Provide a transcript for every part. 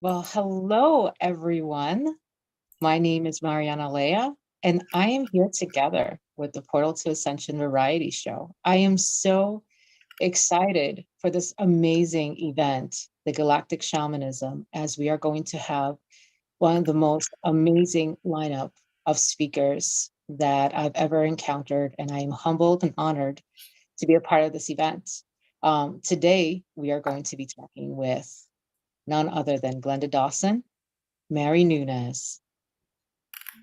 Well, hello, everyone. My name is Mariana Lea, and I am here together with the Portal to Ascension variety show. I am so excited for this amazing event, the Galactic Shamanism, as we are going to have one of the most amazing lineup of speakers that I've ever encountered, and I am humbled and honored to be a part of this event. Today, we are going to be talking with none other than Glenda Dawson, Mary Nunez,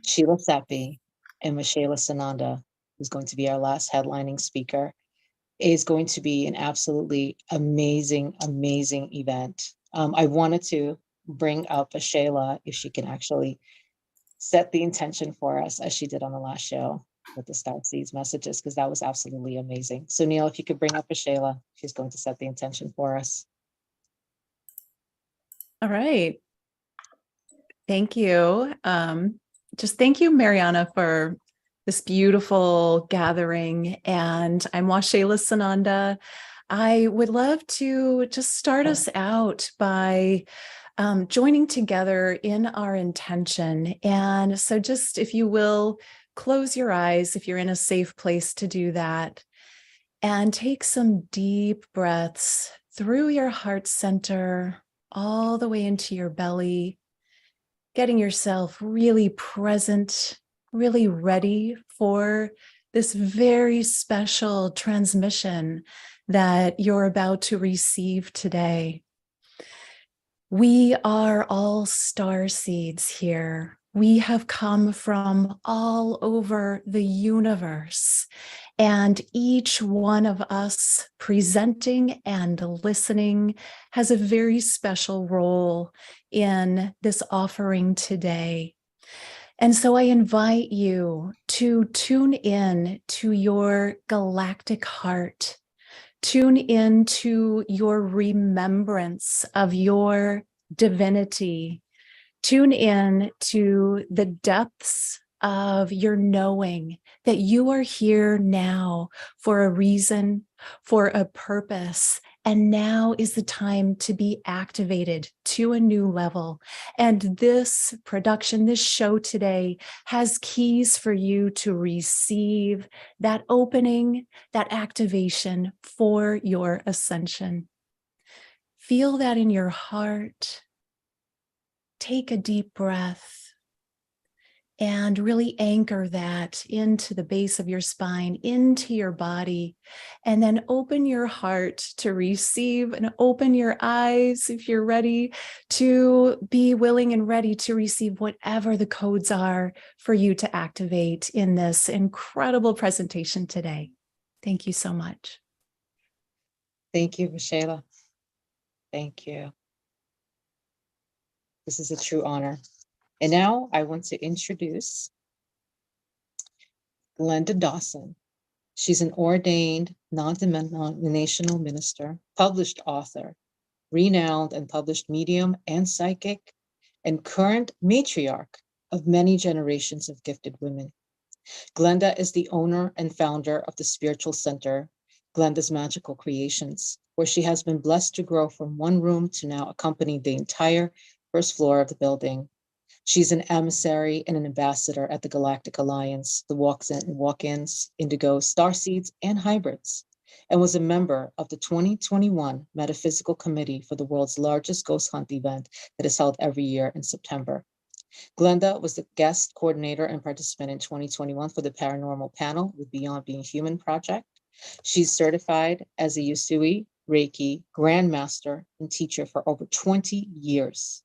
Sheila Seppi, and Waxela Sananda, who's going to be our last headlining speaker. It is going to be an absolutely amazing, amazing event. I wanted to bring up Sheila if she can actually set the intention for us as she did on the last show with the Star Seeds messages, because that was absolutely amazing. So Neil, if you could bring up Sheila, she's going to set the intention for us. All right. Thank you. Just thank you, Mariana, for this beautiful gathering. And I'm Waxela Sananda. I would love to just start us out by joining together in our intention. And so just, if you will, close your eyes if you're in a safe place to do that. And take some deep breaths through your heart center, all the way into your belly, getting yourself really present, really ready for this very special transmission that you're about to receive today. We are all star seeds here. We have come from all over the universe, and each one of us presenting and listening has a very special role in this offering today. And so I invite you to tune in to your galactic heart. Tune into your remembrance of your divinity. Tune in to the depths of your knowing that you are here now for a reason, for a purpose. And now is the time to be activated to a new level. And this production, this show today, has keys for you to receive that opening, that activation for your ascension. Feel that in your heart. Take a deep breath and really anchor that into the base of your spine, into your body, and then open your heart to receive, and open your eyes if you're ready to be willing and ready to receive whatever the codes are for you to activate in this incredible presentation today. Thank you so much. Thank you, Sheila. Thank you. This is a true honor. And now I want to introduce Glenda Dawson. She's an ordained non-denominational minister, published author, renowned and published medium and psychic, and current matriarch of many generations of gifted women. Glenda is the owner and founder of the spiritual center, Glenda's Magical Creations, where she has been blessed to grow from one room to now accompany the entire first floor of the building. She's an emissary and an ambassador at the Galactic Alliance, the walk-ins, Indigo, Starseeds, and Hybrids, and was a member of the 2021 Metaphysical Committee for the world's largest ghost hunt event that is held every year in September. Glenda was the guest coordinator and participant in 2021 for the Paranormal Panel with Beyond Being Human project. She's certified as a Usui Reiki Grandmaster and teacher for over 20 years.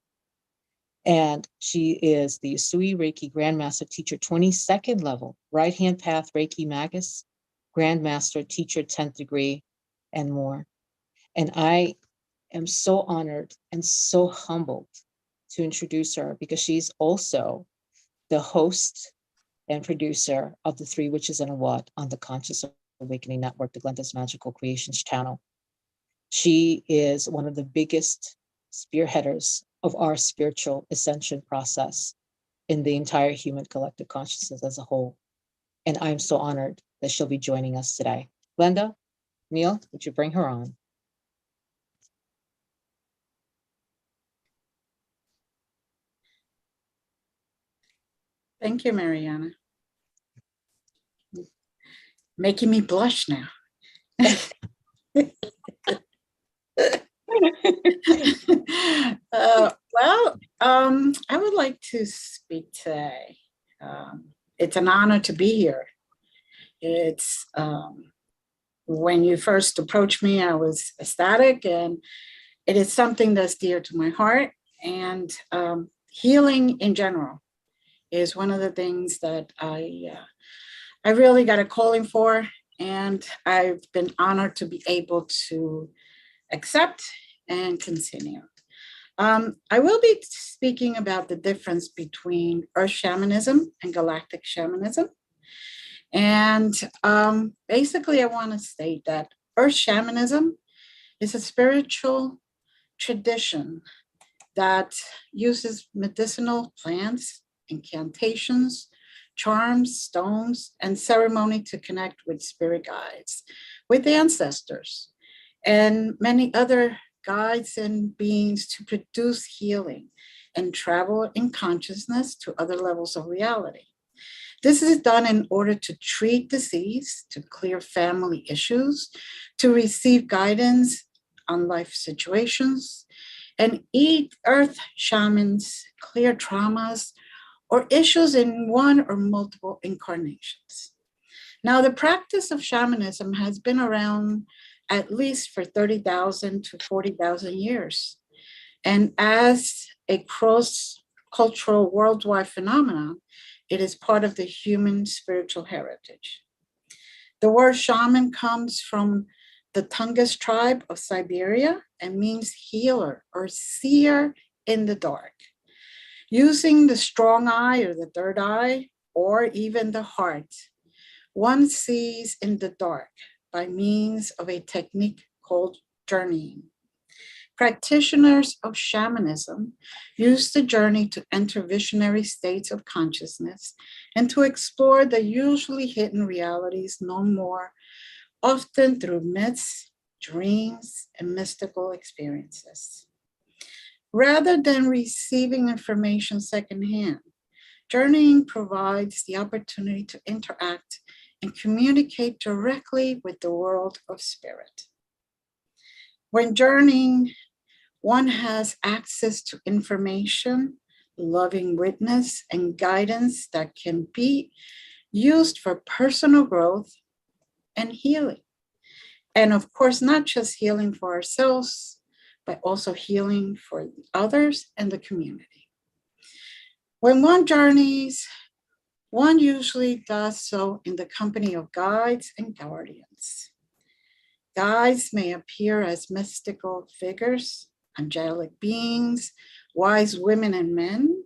And she is the Usui Reiki Grandmaster Teacher 22nd level, Right Hand Path Reiki Magus, Grandmaster Teacher 10th degree, and more. And I am so honored and so humbled to introduce her because she's also the host and producer of the Three Witches and a What on the Conscious Awakening Network, the Glenda's Magical Creations channel. She is one of the biggest spearheaders of our spiritual ascension process in the entire human collective consciousness as a whole. And I'm so honored that she'll be joining us today. Glenda, Neil, would you bring her on? Thank you, Mariana. Making me blush now. I would like to speak today. It's an honor to be here. It's when you first approached me, I was ecstatic, and it is something that's dear to my heart. And healing in general is one of the things that I really got a calling for, and I've been honored to be able to accept and continue. I will be speaking about the difference between Earth Shamanism and Galactic Shamanism. And basically, I want to state that Earth Shamanism is a spiritual tradition that uses medicinal plants, incantations, charms, stones, and ceremony to connect with spirit guides, with ancestors, and many other guides and beings to produce healing and travel in consciousness to other levels of reality. This is done in order to treat disease, to clear family issues, to receive guidance on life situations, and earth shamans clear traumas or issues in one or multiple incarnations. Now, the practice of shamanism has been around at least for 30,000 to 40,000 years. And as a cross-cultural worldwide phenomenon, it is part of the human spiritual heritage. The word shaman comes from the Tungus tribe of Siberia and means healer or seer in the dark. Using the strong eye or the third eye, or even the heart, one sees in the dark by means of a technique called journeying. Practitioners of shamanism use the journey to enter visionary states of consciousness and to explore the usually hidden realities known more often through myths, dreams, and mystical experiences. Rather than receiving information secondhand, journeying provides the opportunity to interact and communicate directly with the world of spirit. When journeying, one has access to information, loving witness, and guidance that can be used for personal growth and healing. And of course, not just healing for ourselves, but also healing for others and the community. When one journeys, one usually does so in the company of guides and guardians. Guides may appear as mystical figures, angelic beings, wise women and men,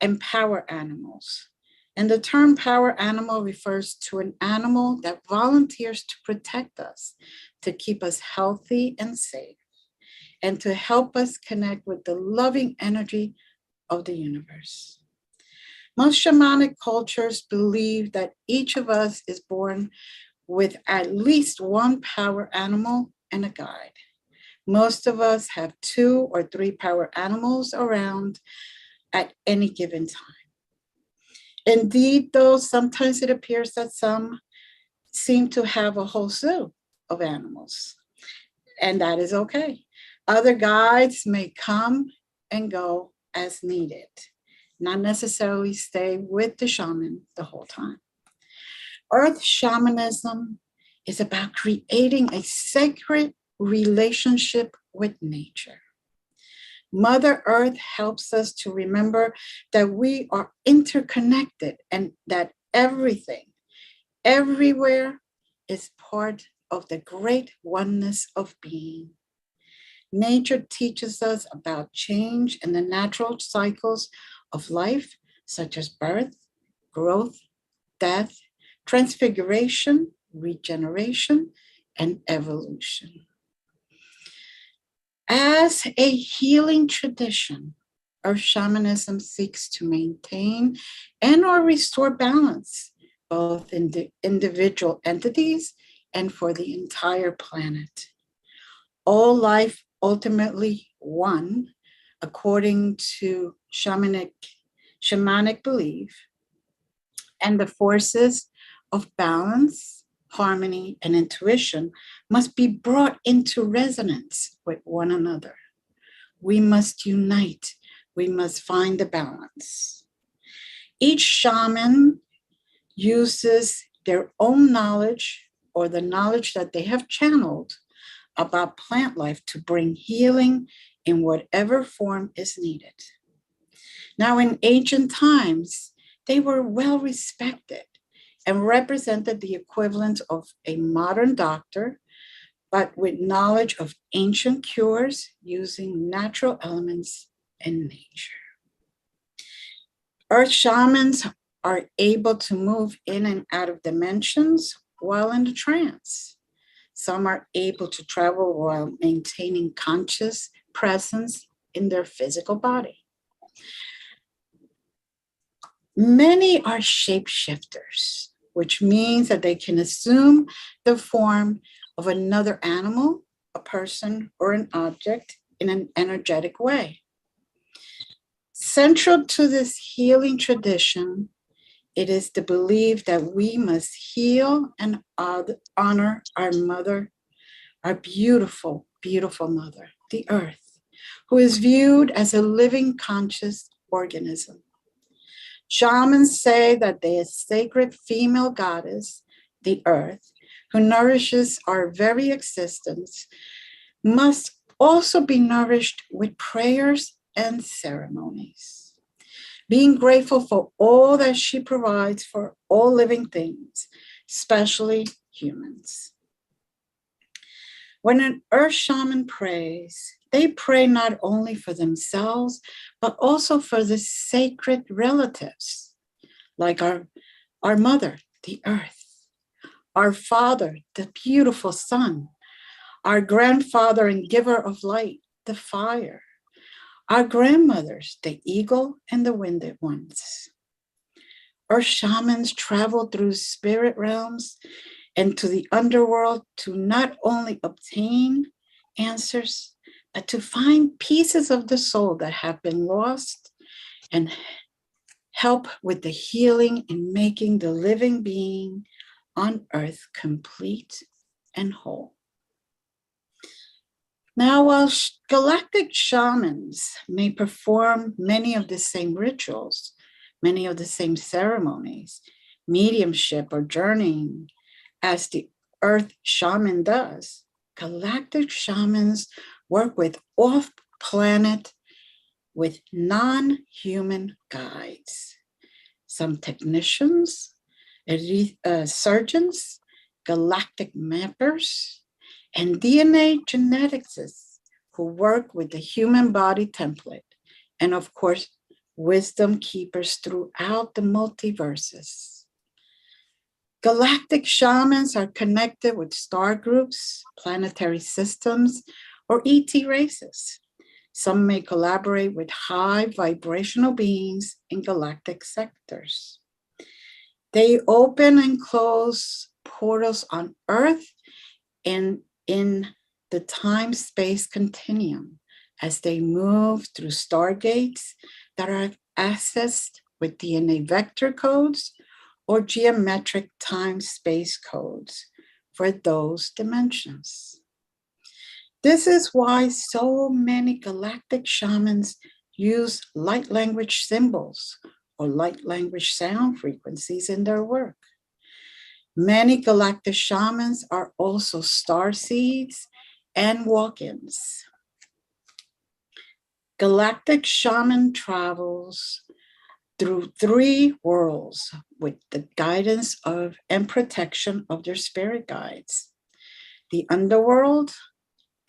and power animals. And the term power animal refers to an animal that volunteers to protect us, to keep us healthy and safe, and to help us connect with the loving energy of the universe. Most shamanic cultures believe that each of us is born with at least one power animal and a guide. Most of us have 2 or 3 power animals around at any given time. Indeed, though, sometimes it appears that some seem to have a whole zoo of animals, and that is okay. Other guides may come and go as needed, not necessarily stay with the shaman the whole time. Earth shamanism is about creating a sacred relationship with nature. Mother Earth helps us to remember that we are interconnected and that everything, everywhere, is part of the great oneness of being. Nature teaches us about change and the natural cycles of life, such as birth, growth, death, transfiguration, regeneration, and evolution. As a healing tradition, Earth shamanism seeks to maintain and or restore balance, both in the individual entities and for the entire planet. All life ultimately one, according to shamanic belief, And the forces of balance, harmony, and intuition must be brought into resonance with one another. We must unite. We must find the balance. Each shaman uses their own knowledge or the knowledge that they have channeled about plant life to bring healing in whatever form is needed. Now, in ancient times, they were well respected and represented the equivalent of a modern doctor, but with knowledge of ancient cures using natural elements in nature. Earth shamans are able to move in and out of dimensions while in the trance. Some are able to travel while maintaining conscious presence in their physical body. Many are shapeshifters, which means that they can assume the form of another animal, a person, or an object in an energetic way. Central to this healing tradition, it is the belief that we must heal and honor our mother, our beautiful, beautiful mother, the earth, who is viewed as a living conscious organism. Shamans say that the sacred female goddess, the earth, who nourishes our very existence, must also be nourished with prayers and ceremonies. Being grateful for all that she provides for all living things, especially humans. When an earth shaman prays, they pray not only for themselves, but also for the sacred relatives, like our mother, the earth, our father, the beautiful sun, our grandfather and giver of light, the fire, our grandmothers, the eagle and the winged ones. Earth shamans travel through spirit realms and to the underworld to not only obtain answers, but to find pieces of the soul that have been lost and help with the healing in making the living being on earth complete and whole. Now, while galactic shamans may perform many of the same rituals, many of the same ceremonies, mediumship or journeying as the earth shaman does, galactic shamans work with off-planet, with non-human guides. Some technicians, surgeons, galactic mappers, and DNA geneticists who work with the human body template, and of course, wisdom keepers throughout the multiverses. Galactic shamans are connected with star groups, planetary systems, or ET races. Some may collaborate with high vibrational beings in galactic sectors. They open and close portals on Earth and in the time-space continuum as they move through stargates that are accessed with DNA vector codes or geometric time-space codes for those dimensions. This is why so many galactic shamans use light language symbols or light language sound frequencies in their work. Many galactic shamans are also starseeds and walk-ins. Galactic shaman travels through 3 worlds with the guidance of and protection of their spirit guides: the underworld,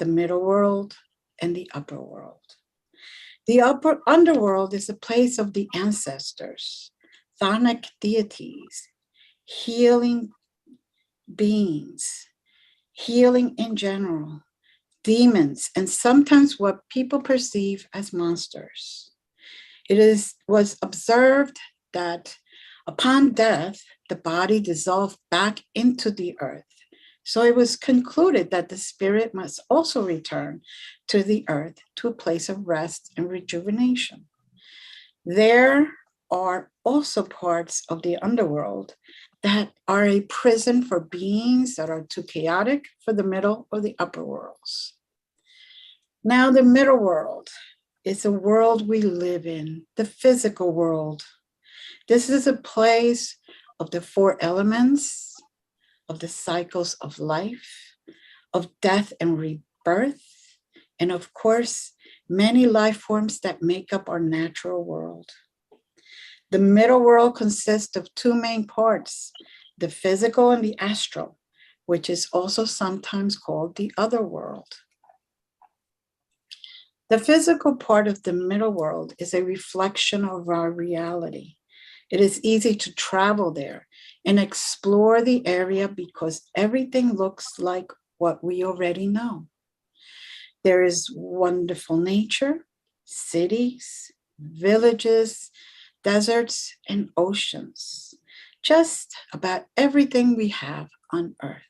the middle world, and the upper world. The upper underworld is a place of the ancestors, chthonic deities, healing beings, healing in general, demons, and sometimes what people perceive as monsters. It was observed that upon death, the body dissolved back into the earth. So it was concluded that the spirit must also return to the earth, to a place of rest and rejuvenation. There, are also parts of the underworld that are a prison for beings that are too chaotic for the middle or the upper worlds. Now, the middle world is a world we live in, the physical world. This is a place of the four elements, of the cycles of life, of death and rebirth, and of course, many life forms that make up our natural world. The middle world consists of two main parts, the physical and the astral, which is also sometimes called the other world. The physical part of the middle world is a reflection of our reality. It is easy to travel there and explore the area because everything looks like what we already know. There is wonderful nature, cities, villages, deserts, and oceans, just about everything we have on Earth.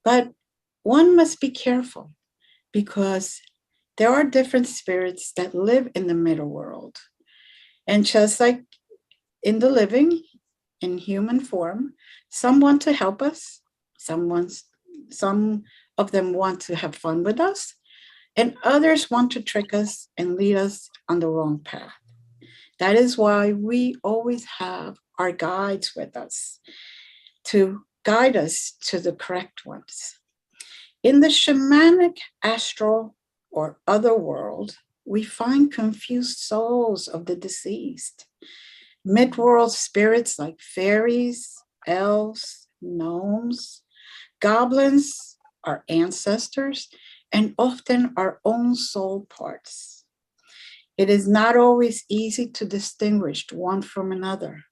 But one must be careful because there are different spirits that live in the middle world. And just like in the living, in human form, some want to help us, some of them want to have fun with us, and others want to trick us and lead us on the wrong path. That is why we always have our guides with us to guide us to the correct ones. In the shamanic astral or other world, we find confused souls of the deceased, mid-world spirits like fairies, elves, gnomes, goblins, our ancestors, and often our own soul parts. It is not always easy to distinguish one from another.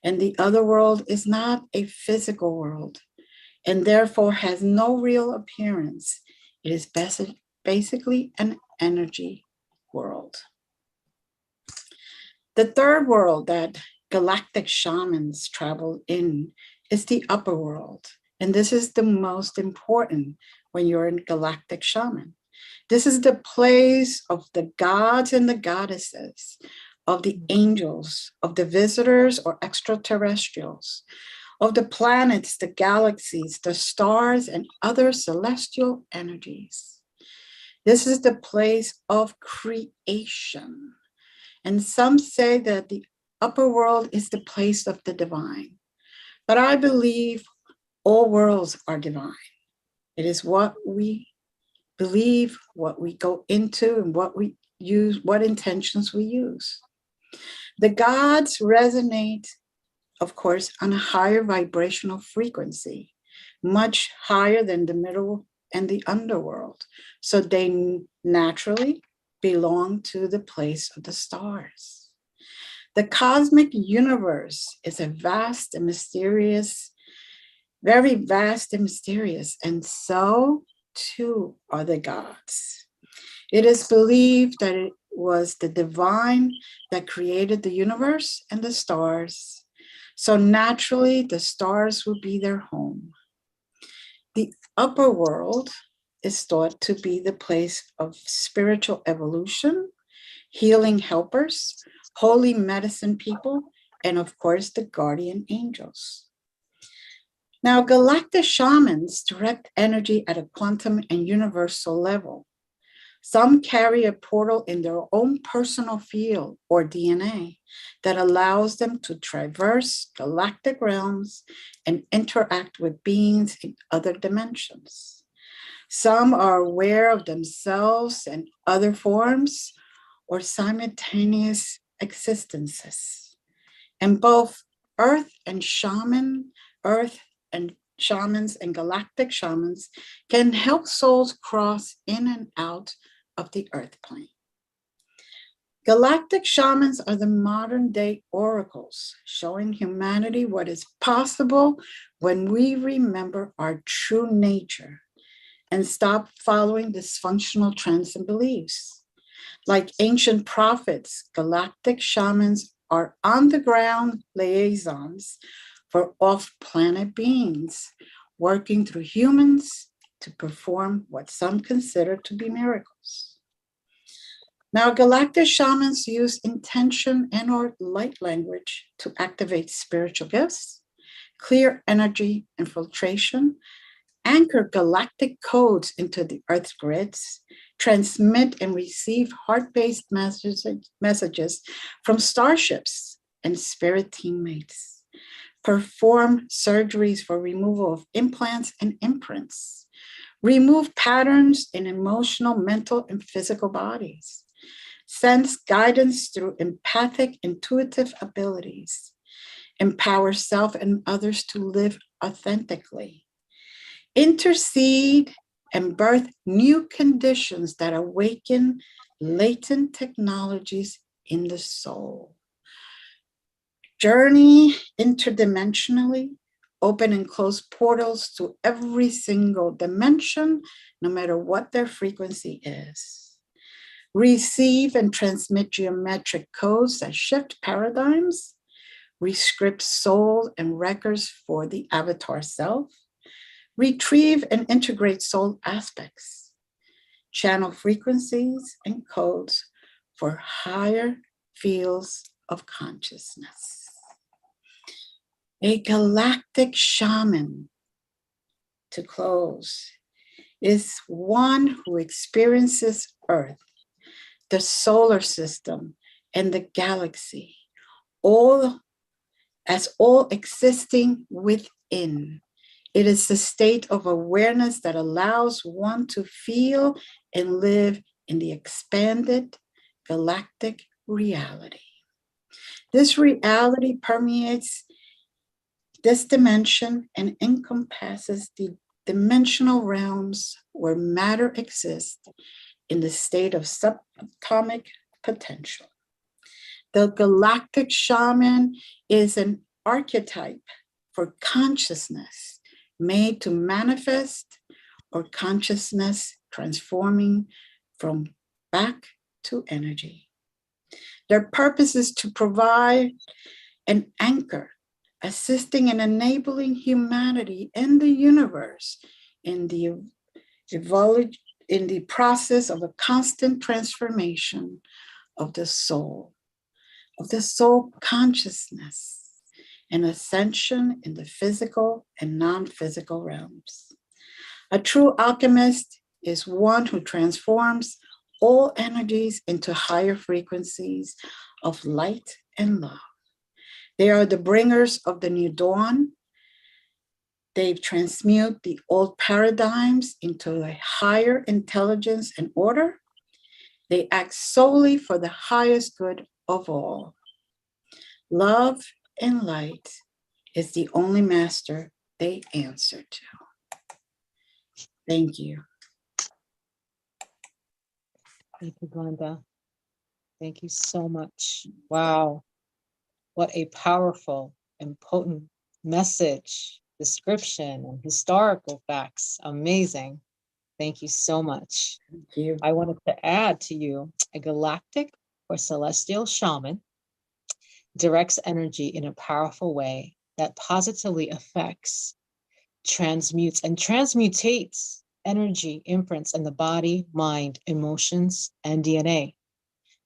And the other world is not a physical world and therefore has no real appearance. It is basically an energy world. The third world that galactic shamans travel in is the upper world. And this is the most important when you're a galactic shaman. This is the place of the gods and the goddesses, of the angels, of the visitors or extraterrestrials, of the planets, the galaxies, the stars, and other celestial energies. This is the place of creation. And some say that the upper world is the place of the divine. But I believe all worlds are divine. It is what we believe, what we go into, and what we use, what intentions we use. The gods resonate, of course, on a higher vibrational frequency, much higher than the middle and the underworld. So they naturally belong to the place of the stars. The cosmic universe is a vast and mysterious, very vast and mysterious, and so too are the gods. It is believed that it was the divine that created the universe and the stars. So naturally, the stars will be their home. The upper world is thought to be the place of spiritual evolution, healing helpers, holy medicine people, and of course, the guardian angels. Now, galactic shamans direct energy at a quantum and universal level. Some carry a portal in their own personal field or DNA that allows them to traverse galactic realms and interact with beings in other dimensions. Some are aware of themselves and other forms or simultaneous existences. And both Earth and shamans and galactic shamans can help souls cross in and out of the earth plane. Galactic shamans are the modern day oracles, showing humanity what is possible when we remember our true nature and stop following dysfunctional trends and beliefs. Like ancient prophets, galactic shamans are on-the-ground liaisons for off-planet beings, working through humans to perform what some consider to be miracles. Now, galactic shamans use intention and or light language to activate spiritual gifts, clear energy infiltration, anchor galactic codes into the Earth's grids, transmit and receive heart-based messages from starships and spirit teammates, perform surgeries for removal of implants and imprints, remove patterns in emotional, mental, and physical bodies, sense guidance through empathic, intuitive abilities, empower self and others to live authentically, intercede and birth new conditions that awaken latent technologies in the soul. Journey interdimensionally, open and close portals to every single dimension, no matter what their frequency is. Receive and transmit geometric codes that shift paradigms, rescript soul and records for the avatar self, retrieve and integrate soul aspects, channel frequencies and codes for higher fields of consciousness. A galactic shaman, to close, is one who experiences Earth, the solar system, and the galaxy, all existing within. It is the state of awareness that allows one to feel and live in the expanded galactic reality. This reality permeates this dimension and encompasses the dimensional realms where matter exists in the state of subatomic potential. The galactic shaman is an archetype for consciousness made to manifest or consciousness transforming from back to energy. Their purpose is to provide an anchor, assisting and enabling humanity and the universe in the process of a constant transformation of the soul consciousness, and ascension in the physical and non-physical realms. A true alchemist is one who transforms all energies into higher frequencies of light and love. They are the bringers of the new dawn. They transmute the old paradigms into a higher intelligence and order. They act solely for the highest good of all. Love and light is the only master they answer to. Thank you. Thank you, Glenda. Thank you so much. Wow. What a powerful and potent message, description, and historical facts. Amazing. Thank you so much. Thank you. I wanted to add to you, a galactic or celestial shaman directs energy in a powerful way that positively affects, transmutes, and transmutates energy imprints in the body, mind, emotions, and DNA.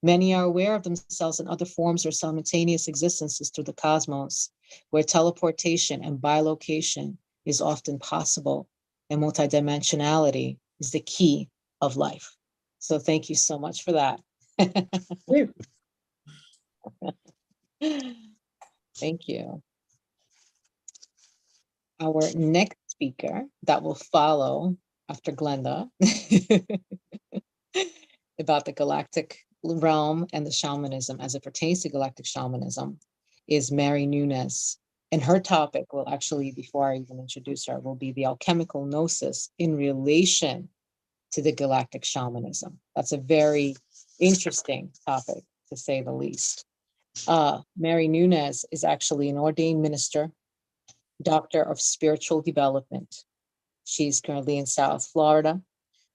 Many are aware of themselves in other forms or simultaneous existences through the cosmos, where teleportation and bilocation is often possible, and multidimensionality is the key of life. So thank you so much for that. Thank you. Our next speaker that will follow after Glenda about the galactic realm and the shamanism as it pertains to galactic shamanism is Mary Nunez. And her topic will actually, before I even introduce her, will be the alchemical gnosis in relation to the galactic shamanism. That's a very interesting topic, to say the least. Mary Nunez is actually an ordained minister, doctor of spiritual development. She's currently in South Florida.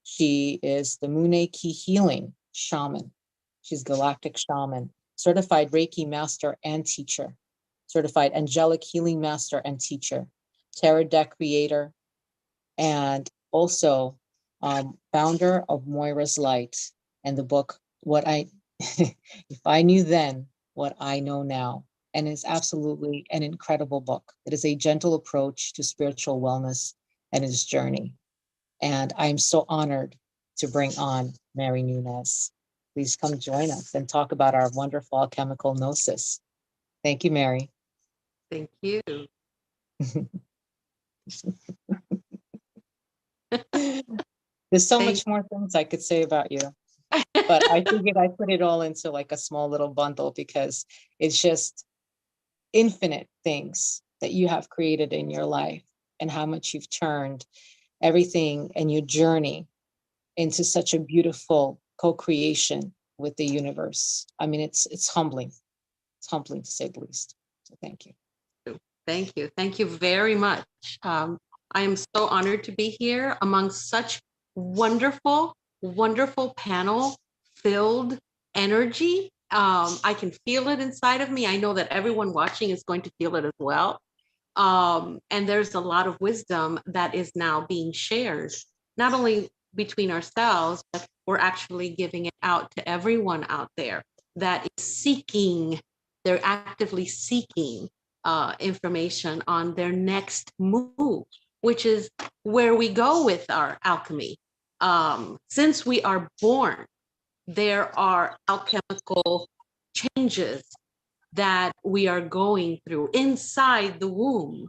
She is the Mune Ki healing shaman. She's galactic shaman, certified Reiki master and teacher, certified angelic healing master and teacher, tarot deck creator, and also founder of Moira's Light and the book what I, if I knew then what I know now. And it's absolutely an incredible book. It is a gentle approach to spiritual wellness and its journey. And I'm so honored to bring on Mary Nunez. Please come join us and talk about our wonderful alchemical gnosis. Thank you, Mary. Thank you. There's so much more things I could say about you, but I figured I put it all into like a small little bundle because it's just infinite things that you have created in your life and how much you've turned everything and your journey into such a beautiful co-creation with the universe. I mean, it's humbling. It's humbling to say the least. So thank you. Thank you. Thank you very much. I am so honored to be here among such wonderful, wonderful panel filled energy. I can feel it inside of me. I know that everyone watching is going to feel it as well. And there's a lot of wisdom that is now being shared, not only between ourselves, but we're actually giving it out to everyone out there that is seeking, they're actively seeking information on their next move, which is where we go with our alchemy. Since we are born, there are alchemical changes that we are going through inside the womb.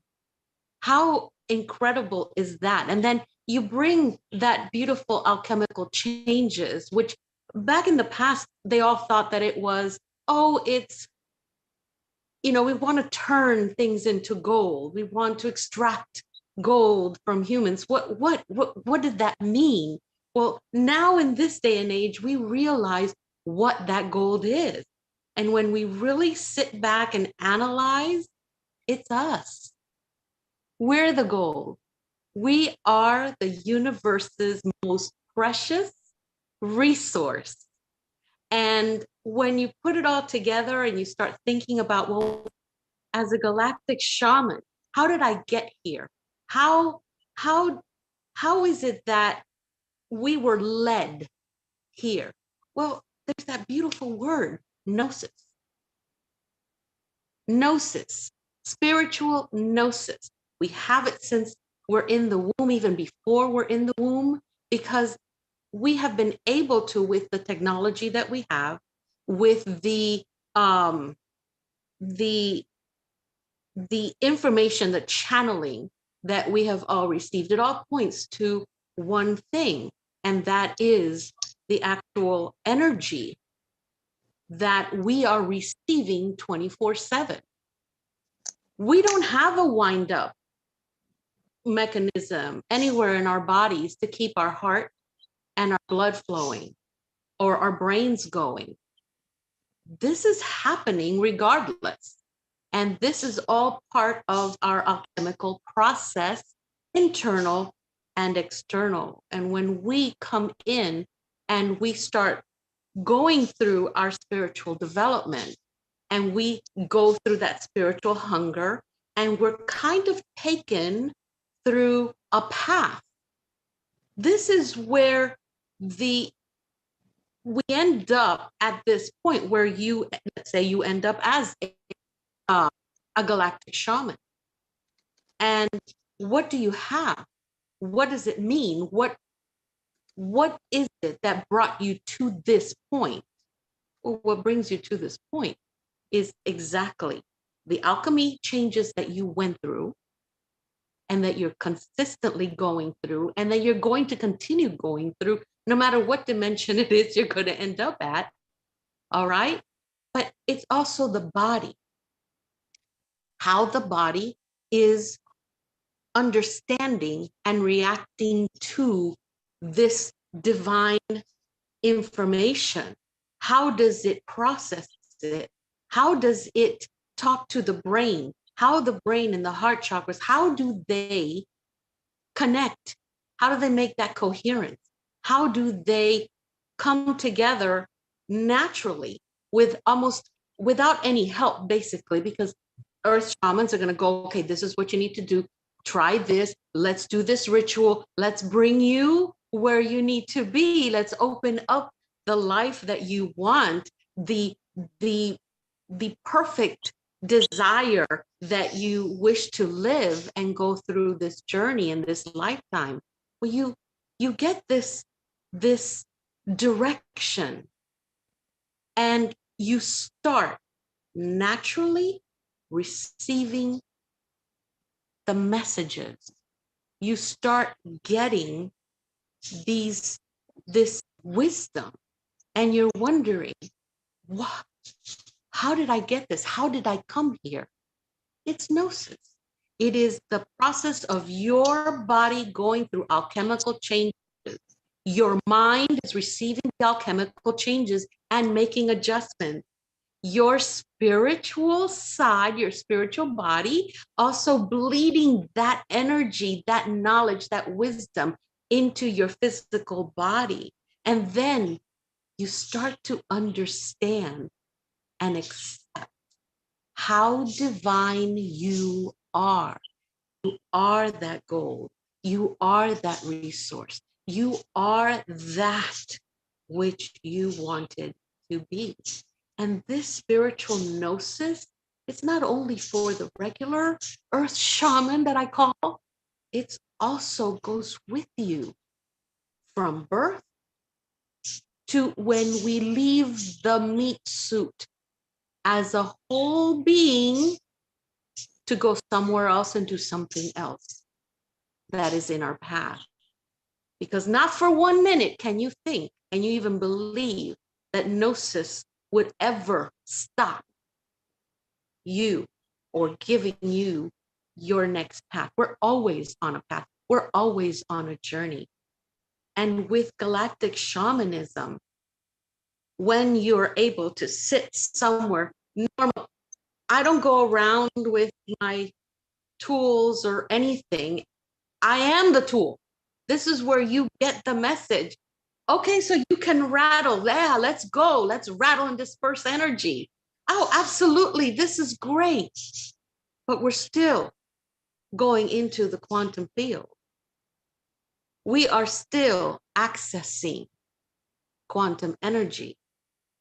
How incredible is that? And then you bring that beautiful alchemical changes, which back in the past, they all thought that it was, oh, it's, you know, we want to turn things into gold. We want to extract gold from humans. What did that mean? Well, now in this day and age, we realize what that gold is. And when we really sit back and analyze, it's us. We're the gold. We are the universe's most precious resource. And when you put it all together and you start thinking about, well, as a galactic shaman, how did I get here? How is it that we were led here? Well, there's that beautiful word, gnosis. Gnosis, spiritual gnosis. We have it since we're in the womb, even before we're in the womb, because we have been able to, with the technology that we have, with the information, the channeling that we have all received, it all points to one thing, and that is the actual energy that we are receiving 24/7. We don't have a wind-up mechanism anywhere in our bodies to keep our heart and our blood flowing or our brains going. This is happening regardless. And this is all part of our alchemical process, internal and external. And when we come in and we start going through our spiritual development and we go through that spiritual hunger and we're kind of taken through a path, this is where we end up at this point where you, let's say you end up as a galactic shaman. And what do you have? What does it mean? What is it that brought you to this point? Well, what brings you to this point is exactly the alchemy changes that you went through and that you're consistently going through and that you're going to continue going through no matter what dimension it is you're going to end up at. All right. But it's also the body, how the body is understanding and reacting to this divine information. How does it process it? How does it talk to the brain? How the brain and the heart chakras, how do they connect? How do they make that coherence? How do they come together naturally with almost without any help, basically, because earth shamans are going to go, okay, this is what you need to do. Try this. Let's do this ritual. Let's bring you where you need to be. Let's open up the life that you want, the perfect desire that you wish to live and go through this journey in this lifetime, well, you get this direction, and you start naturally receiving the messages. You start getting this wisdom, and you're wondering, what? How did I get this? How did I come here? It's gnosis. It is the process of your body going through alchemical changes. Your mind is receiving the alchemical changes and making adjustments. Your spiritual side, your spiritual body, also bleeding that energy, that knowledge, that wisdom into your physical body. And then you start to understand and accept how divine you are. You are that gold. You are that resource. You are that which you wanted to be. And this spiritual gnosis, it's not only for the regular earth shaman that I call, it also goes with you from birth to when we leave the meat suit as a whole being to go somewhere else and do something else that is in our path. Because not for 1 minute can you think, and you even believe that gnosis would ever stop you or giving you your next path. We're always on a path. We're always on a journey. And with galactic shamanism, when you're able to sit somewhere normal, I don't go around with my tools or anything. I am the tool. This is where you get the message. Okay, so you can rattle. Yeah, let's go. Let's rattle and disperse energy. Oh, absolutely. This is great. But we're still going into the quantum field. We are still accessing quantum energy.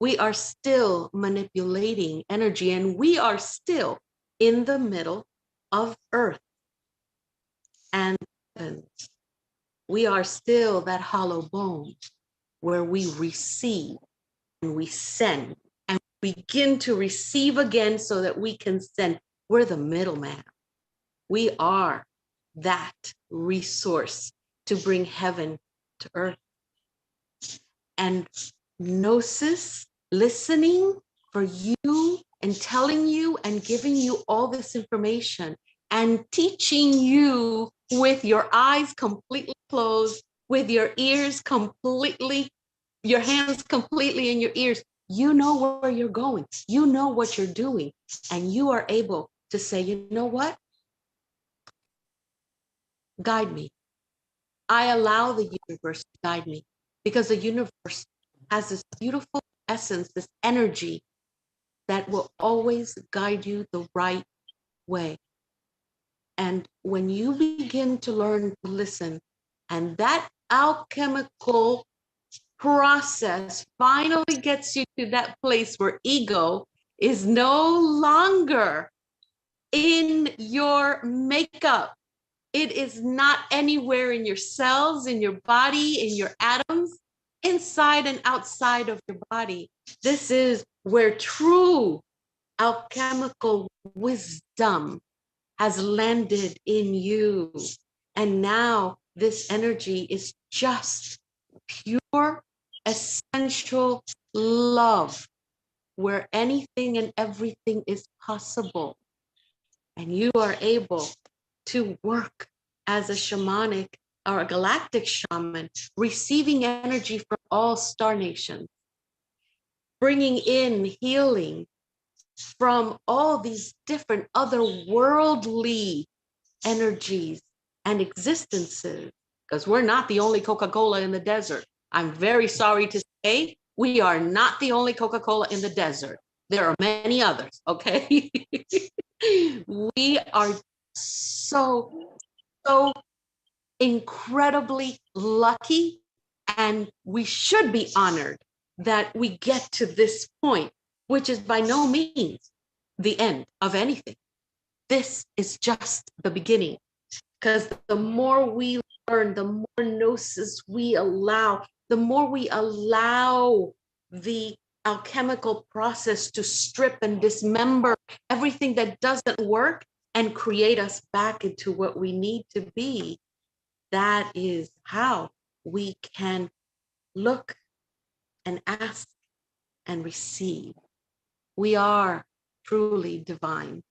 We are still manipulating energy, and we are still in the middle of Earth and heavens. We are still that hollow bone where we receive and we send and begin to receive again so that we can send. We're the middleman. We are that resource to bring heaven to earth. And gnosis, listening for you and telling you and giving you all this information and teaching you with your eyes completely closed, with your ears completely, your hands completely in your ears. You know where you're going. You know what you're doing. And you are able to say, you know what? Guide me. I allow the universe to guide me, because the universe has this beautiful essence, this energy that will always guide you the right way. And when you begin to learn to listen, and that alchemical process finally gets you to that place where ego is no longer in your makeup. It is not anywhere in your cells, in your body, in your atoms, inside and outside of your body. This is where true alchemical wisdom has landed in you. And now this energy is just pure, essential love, where anything and everything is possible. And you are able to work as a shamanic or a galactic shaman, receiving energy from all star nations, bringing in healing from all these different otherworldly energies and existences, because we're not the only Coca-Cola in the desert. I'm very sorry to say, we are not the only Coca-Cola in the desert. There are many others, okay? We are so incredibly lucky, and we should be honored that we get to this point, which is by no means the end of anything. This is just the beginning, because the more we learn, the more gnosis we allow, the more we allow the alchemical process to strip and dismember everything that doesn't work and create us back into what we need to be. That is how we can look and ask and receive. We are truly divine.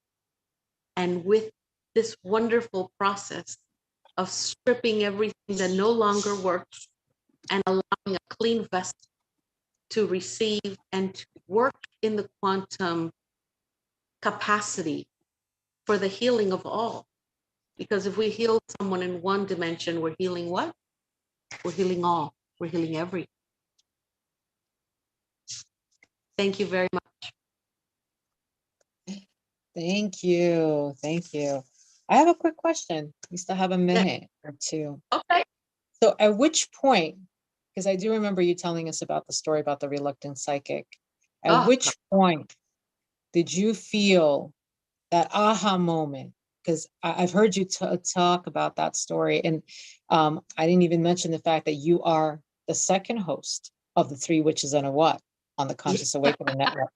And with this wonderful process of stripping everything that no longer works and allowing a clean vessel to receive and to work in the quantum capacity for the healing of all. Because if we heal someone in one dimension, we're healing what? We're healing all. We're healing everything. Thank you very much. Thank you. Thank you. I have a quick question. We still have a minute or two. Okay. So at which point, because I do remember you telling us about the story about the reluctant psychic, at which point did you feel that aha moment? Because I've heard you talk about that story, and I didn't even mention the fact that you are the second host of the Three Witches and a What on the Conscious Awakening Network.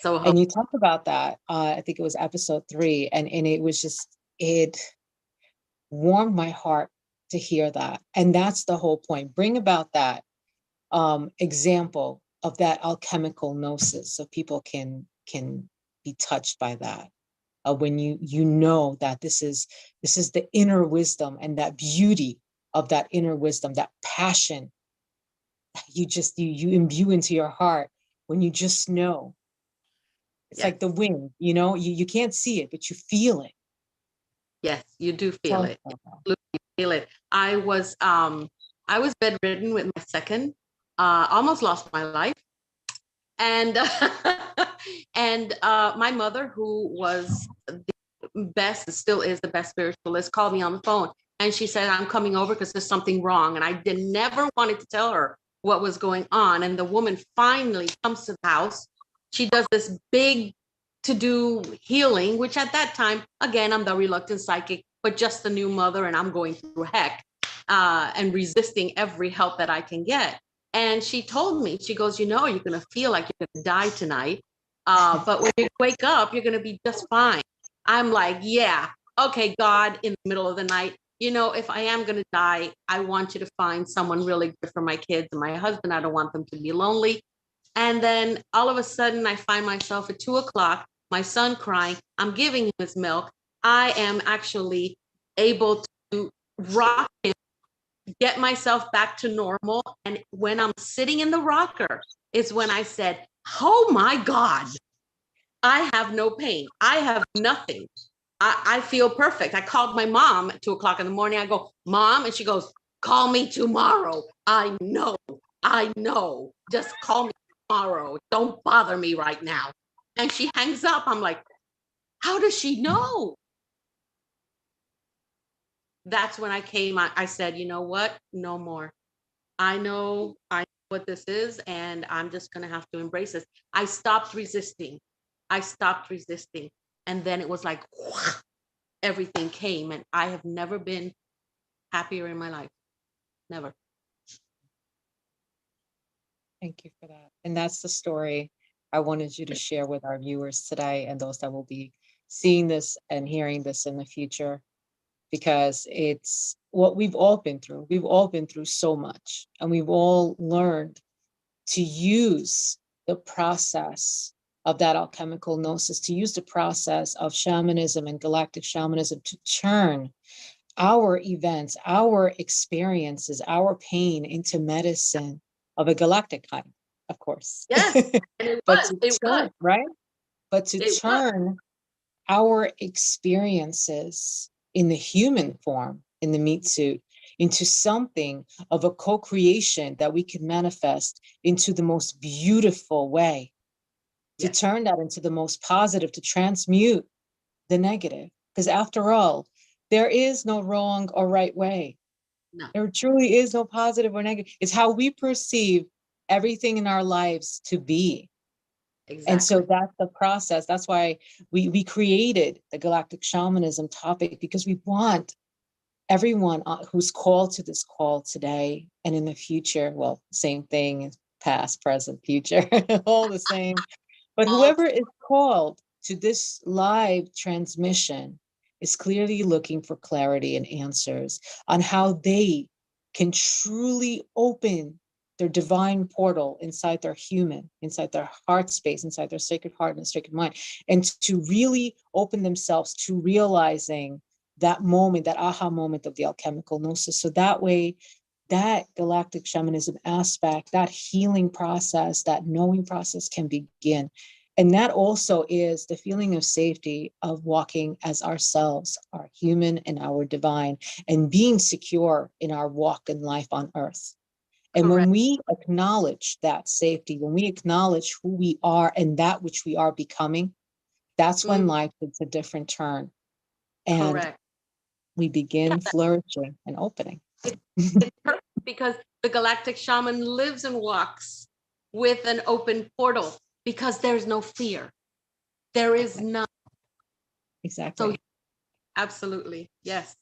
And you talked about that, I think it was episode 3, and it was just, it warmed my heart to hear that. And that's the whole point. Bring about that example of that alchemical gnosis so people can be touched by that. When you know that this is the inner wisdom and that beauty of that inner wisdom, that passion that you imbue into your heart when you just know. It's like the wind, you can't see it, but you feel it. Yes, you do feel it. You absolutely feel it. I was bedridden with my second, almost lost my life. And and my mother, who was the best, still is the best spiritualist, called me on the phone and she said, I'm coming over because there's something wrong. And I never wanted to tell her what was going on. And the woman finally comes to the house. She does this big to-do healing, which at that time, again, I'm the reluctant psychic, but just a new mother, and I'm going through heck and resisting every help that I can get. And she told me, she goes, you're going to feel like you're going to die tonight. But when you wake up, you're going to be just fine. I'm like, yeah, okay, God, in the middle of the night, if I am going to die, I want you to find someone really good for my kids and my husband. I don't want them to be lonely. And then all of a sudden I find myself at 2:00, my son crying, I'm giving him his milk. I am actually able to rock him, get myself back to normal. And when I'm sitting in the rocker is when I said, oh my God, I have no pain. I have nothing. I feel perfect. I called my mom at 2:00 in the morning. I go, Mom, and she goes, call me tomorrow. I know. Just call me tomorrow. Don't bother me right now. And she hangs up. I'm like, how does she know? That's when I came. I said, you know what? No more. I know what this is, and I'm just going to have to embrace this. I stopped resisting. And then it was like, everything came, and I have never been happier in my life. Never. Thank you for that. And that's the story I wanted you to share with our viewers today and those that will be seeing this and hearing this in the future, because it's what we've all been through. We've all been through so much, and we've all learned to use the process of that alchemical gnosis, to use the process of shamanism and galactic shamanism to turn our events, our experiences, our pain into medicine of a galactic kind, of course. Yes, and it was. Right? But to turn our experiences in the human form, in the meat suit, into something of a co-creation that we can manifest into the most beautiful way, to turn that into the most positive, to transmute the negative. Because after all, there is no wrong or right way. No. There truly is no positive or negative. It's how we perceive everything in our lives to be. Exactly. And so that's the process. That's why we created the Galactic Shamanism topic, because we want everyone who's called to this call today and in the future, well, same thing, past, present, future, all the same. But whoever is called to this live transmission is clearly looking for clarity and answers on how they can truly open their divine portal inside their human, inside their heart space, inside their sacred heart and sacred mind, and to really open themselves to realizing that moment, that aha moment of the alchemical gnosis. So that way, that galactic shamanism aspect, that healing process, that knowing process can begin. And that also is the feeling of safety of walking as ourselves, our human and our divine, and being secure in our walk in life on earth. And Correct. when we acknowledge that safety, when we acknowledge who we are and that which we are becoming, that's when life takes a different turn. And Correct. we begin flourishing and opening. It's perfect because the galactic shaman lives and walks with an open portal because there's no fear. There is none. Exactly. So absolutely. Yes.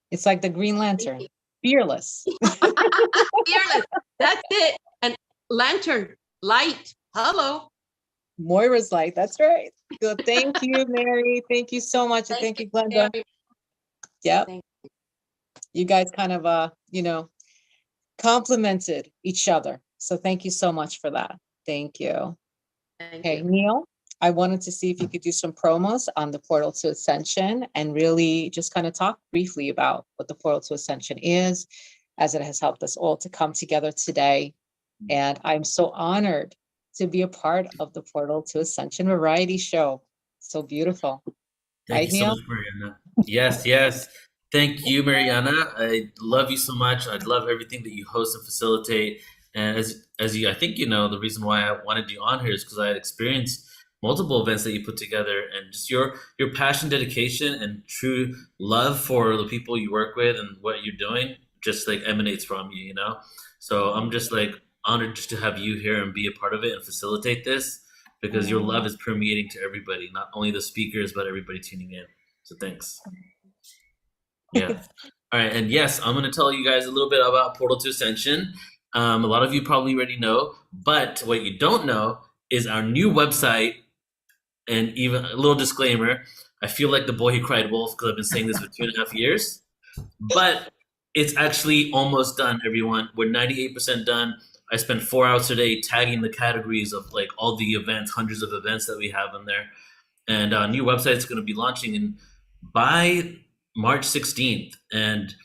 It's like the Green Lantern, fearless. Fearless. That's it. And lantern, light. Hello. Moira's light. That's right. So thank you, Mary. Thank you so much. And thank you, Glenda. Very Yep. Thank You guys kind of, complimented each other. So thank you so much for that. Thank you. Thank Okay, you. Neil, I wanted to see if you could do some promos on the Portal to Ascension and really just kind of talk briefly about what the Portal to Ascension is, as it has helped us all to come together today. And I'm so honored to be a part of the Portal to Ascension variety show. So beautiful. Thank Right, you so Neil? much, Mariana. Yes, yes. Thank you, Mariana. I love you so much. I love everything that you host and facilitate. And as you, I think you know, the reason why I wanted you on here is because I had experienced multiple events that you put together, and just your passion, dedication, and true love for the people you work with and what you're doing just like emanates from you. You know, so I'm just like honored just to have you here and be a part of it and facilitate this, because your love is permeating to everybody, not only the speakers, but everybody tuning in. So thanks. Yeah. All right. And yes, I'm going to tell you guys a little bit about Portal to Ascension. A lot of you probably already know, but what you don't know is our new website. And even a little disclaimer, I feel like the boy who cried wolf because I've been saying this for 2.5 years, but it's actually almost done, everyone. We're 98% done. I spent 4 hours today tagging the categories of like all the events, hundreds of events that we have in there. And a new website is going to be launching by March 16th. And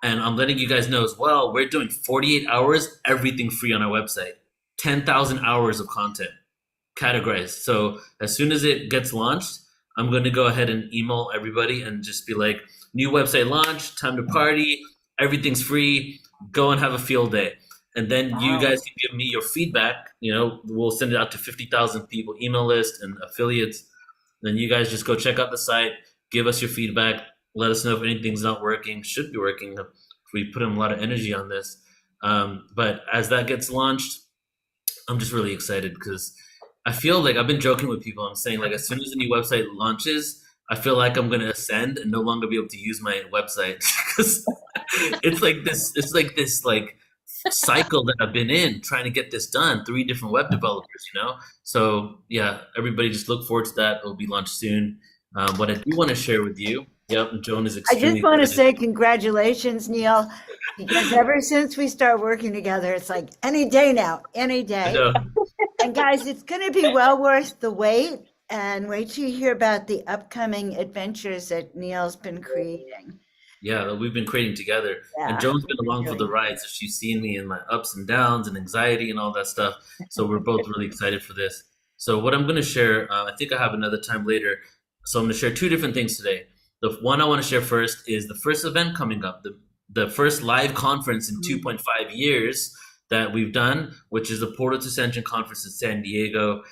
I'm letting you guys know as well, we're doing 48 hours, everything free on our website, 10,000 hours of content categorized. So as soon as it gets launched, I'm going to go ahead and email everybody and just be like, new website launch, time to party, everything's free, go and have a field day. And then you guys can give me your feedback. You know, we'll send it out to 50,000 people, email list and affiliates. Then you guys just go check out the site, give us your feedback, let us know if anything's not working, should be working. We put in a lot of energy on this. But as that gets launched, I'm just really excited because I feel like I've been joking with people. I'm saying like as soon as the new website launches, I feel like I'm gonna ascend and no longer be able to use my website because it's like this cycle that I've been in trying to get this done. 3 different web developers, you know. So yeah, everybody just look forward to that. It'll be launched soon. What I do want to share with you, yep, Joan is I extremely. just want to say congratulations, Neil, because ever since we start working together, it's like any day now, any I day. know. And guys, it's going to be well worth the wait. And wait till you hear about the upcoming adventures that Neil's been creating. Yeah, that we've been creating together. And Yeah, Joan's been along for really. the ride, so she's seen me in my ups and downs and anxiety and all that stuff. So we're both really excited for this. So what I'm going to share, I think I have another time later. So I'm going to share 2 different things today. The one I want to share first is the first event coming up, the first live conference in 2.5 years that we've done, which is the Portal to Ascension conference in San Diego.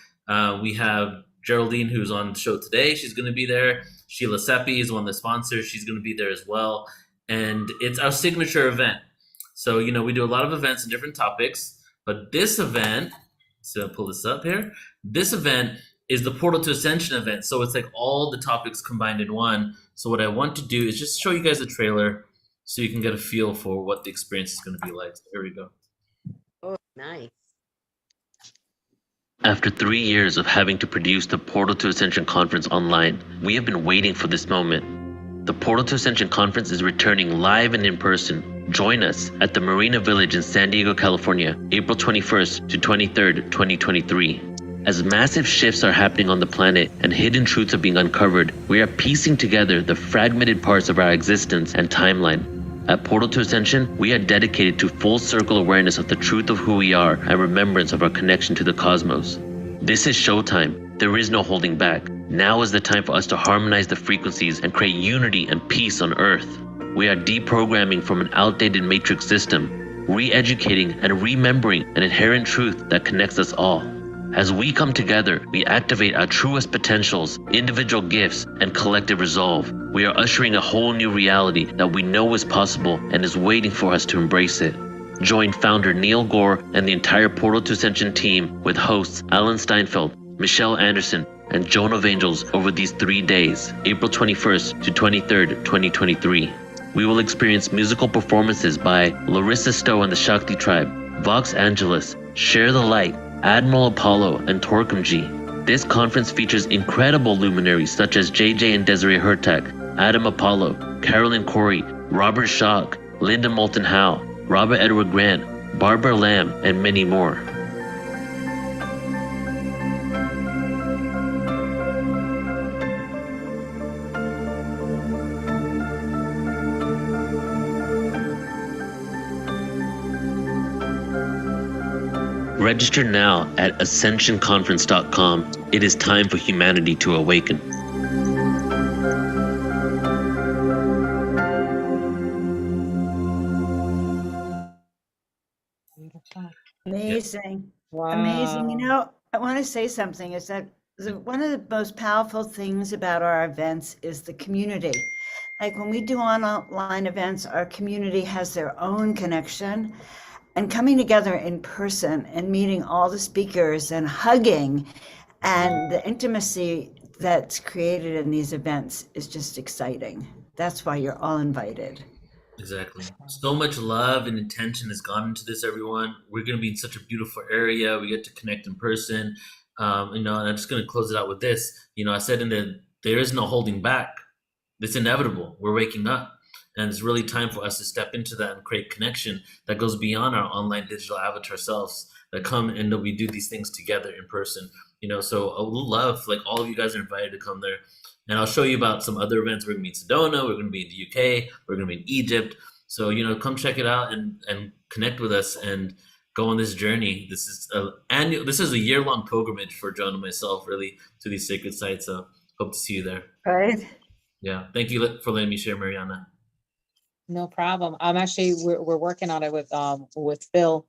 We have Geraldine, who's on the show today. She's going to be there. Sheila Seppi is one of the sponsors. She's going to be there as well. And it's our signature event. So, you know, we do a lot of events and different topics. But this event, so I'll pull this up here. This event is the Portal to Ascension event. So it's like all the topics combined in one. So what I want to do is just show you guys a trailer so you can get a feel for what the experience is going to be like. So here we go. Oh, nice. After 3 years of having to produce the Portal to Ascension conference online, we have been waiting for this moment. The Portal to Ascension conference is returning live and in person. Join us at the Marina Village in San Diego, California, April 21st to 23rd, 2023. As massive shifts are happening on the planet and hidden truths are being uncovered, we are piecing together the fragmented parts of our existence and timeline. At Portal to Ascension, we are dedicated to full circle awareness of the truth of who we are and remembrance of our connection to the cosmos. This is showtime. There is no holding back. Now is the time for us to harmonize the frequencies and create unity and peace on Earth. We are deprogramming from an outdated matrix system, re-educating and remembering an inherent truth that connects us all. As we come together, we activate our truest potentials, individual gifts, and collective resolve. We are ushering a whole new reality that we know is possible and is waiting for us to embrace it. Join founder Neil Gore and the entire Portal to Ascension team with hosts Alan Steinfeld, Michelle Anderson, and Joan of Angels over these 3 days, April 21st to 23rd, 2023. We will experience musical performances by Larissa Stowe and the Shakti Tribe, Vox Angeles, Share the Light, Admiral Apollo, and Torquemji. This conference features incredible luminaries such as JJ and Desiree Hurtak, Adam Apollo, Carolyn Corey, Robert Schock, Linda Moulton Howe, Robert Edward Grant, Barbara Lamb, and many more. Register now at ascensionconference.com. It is time for humanity to awaken. Beautiful. Amazing. Wow. Amazing. You know, I want to say something is that one of the most powerful things about our events is the community. Like when we do online events, our community has their own connection, and coming together in person and meeting all the speakers and hugging and the intimacy that's created in these events is just exciting. That's why you're all invited. Exactly. So much love and intention has gone into this, everyone. We're going to be in such a beautiful area. We get to connect in person. And I'm just going to close it out with this. I said there is no holding back. It's inevitable. We're waking up. And it's really time for us to step into that and create connection that goes beyond our online digital avatar selves that come and we do these things together in person. So I would love, like, all of you guys are invited to come there. And I'll show you about some other events. We're going to be in Sedona. We're going to be in the UK. We're going to be in Egypt. So, come check it out and connect with us and go on this journey. This is a year-long pilgrimage for John and myself, really, to these sacred sites. So hope to see you there. Right? Yeah. Thank you for letting me share, Mariana. No problem. I'm actually we're working on it with Phil.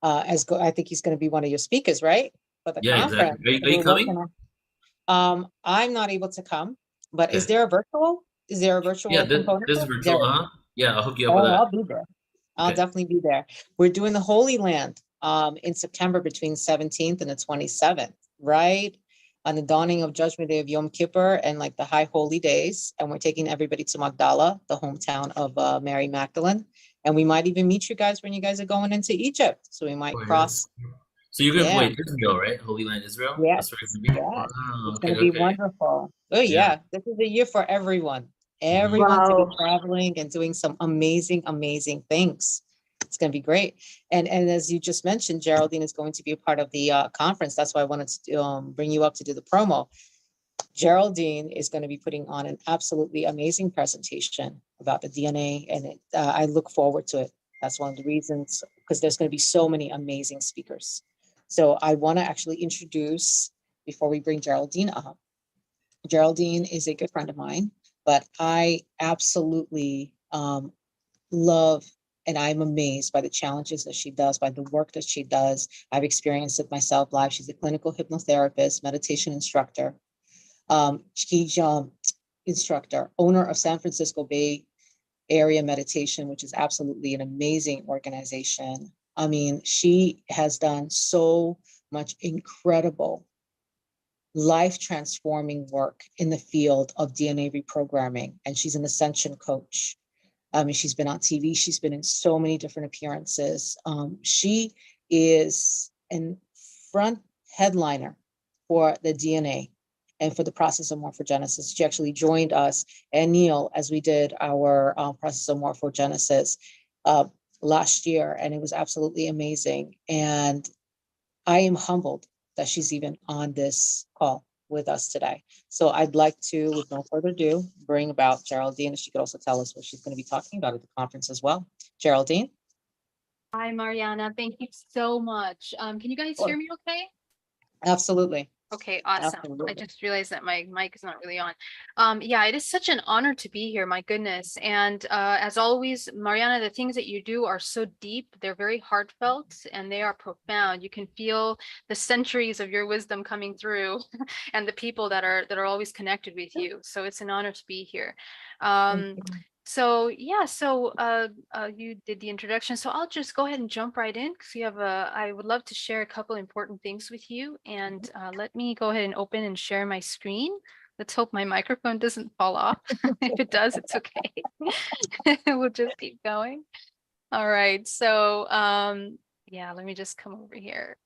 I think he's going to be one of your speakers, right? For the conference. Exactly. Are you coming? I'm not able to come, but okay. Is there a virtual component? This is virtual. Yeah, I'll hook you up with that. I'll be there. I'll definitely be there. We're doing the Holy Land in September between 17th and the 27th, right? On the dawning of Judgment Day of Yom Kippur and like the high holy days. And we're taking everybody to Magdala, the hometown of Mary Magdalene. And we might even meet you guys when you guys are going into Egypt. So we might cross. Yes. So you're going to wait Israel, right? Holy Land, Israel? Yes. That's where Wow. It's going to be wonderful. Oh, yeah. This is a year for everyone. Everyone to be traveling and doing some amazing, amazing things. It's going to be great. And as you just mentioned, Geraldine is going to be a part of the conference. That's why I wanted to bring you up to do the promo. Geraldine is going to be putting on an absolutely amazing presentation about the DNA. And I look forward to it. That's one of the reasons, because there's going to be so many amazing speakers. So I want to actually introduce, before we bring Geraldine up, Geraldine is a good friend of mine, but I absolutely love and I'm amazed by the challenges that she does, by the work that she does. I've experienced it myself live. She's a clinical hypnotherapist, meditation instructor, instructor, owner of San Francisco Bay Area Meditation, which is absolutely an amazing organization. I mean, she has done so much incredible life transforming work in the field of DNA reprogramming. And she's an ascension coach. She's been on TV. She's been in so many different appearances. She is a front headliner for the DNA and for the process of morphogenesis. She actually joined us and Neil as we did our process of morphogenesis last year, and it was absolutely amazing. And I am humbled that she's even on this call with us today. So I'd like to, with no further ado, bring about Geraldine, and she could also tell us what she's going to be talking about at the conference as well. Geraldine? Hi, Mariana. Thank you so much. Can you guys hear me okay? Absolutely. Okay, awesome. Absolutely. I just realized that my mic is not really on. Yeah, it is such an honor to be here, my goodness. And as always, Mariana, the things that you do are so deep, they're very heartfelt, and they are profound. You can feel the centuries of your wisdom coming through and the people that are always connected with you. So it's an honor to be here. So yeah, you did the introduction, so I'll just go ahead and jump right in because I would love to share a couple important things with you, and let me go ahead and open and share my screen. Let's hope my microphone doesn't fall off. If it does, it's okay. We'll just keep going. All right, so yeah, let me just come over here.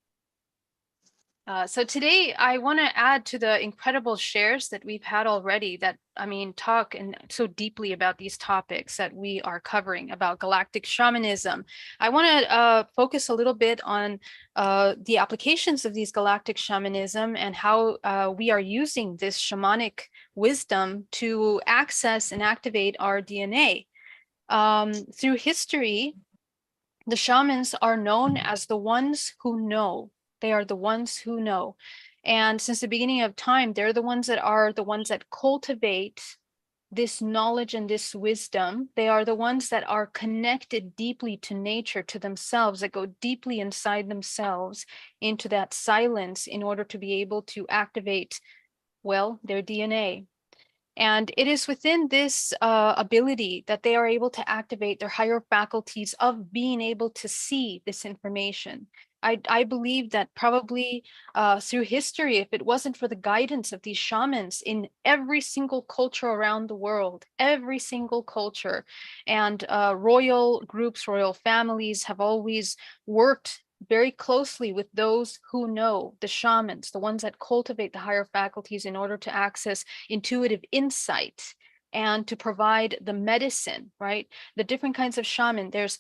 So today I want to add to the incredible shares that we've had already that, I mean, talk and so deeply about these topics that we are covering about galactic shamanism. I want to focus a little bit on the applications of these galactic shamanism and how we are using this shamanic wisdom to access and activate our DNA. Through history, the shamans are known as the ones who know. They are the ones who know. And since the beginning of time, they're the ones that cultivate this knowledge and this wisdom. They are the ones that are connected deeply to nature, to themselves, that go deeply inside themselves into that silence in order to be able to activate, well, their DNA. And it is within this ability that they are able to activate their higher faculties of being able to see this information. I believe that probably through history, if it wasn't for the guidance of these shamans in every single culture around the world, every single culture, and royal groups, royal families have always worked very closely with those who know, the shamans, the ones that cultivate the higher faculties in order to access intuitive insight and to provide the medicine, right? The different kinds of shaman. There's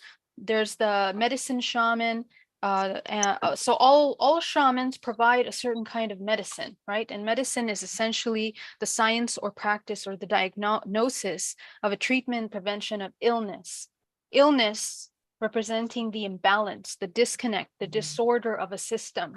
the medicine shaman. So all shamans provide a certain kind of medicine, right? And medicine is essentially the science or practice or the diagnosis of a treatment, prevention of illness. Illness representing the imbalance, the disconnect, the disorder of a system.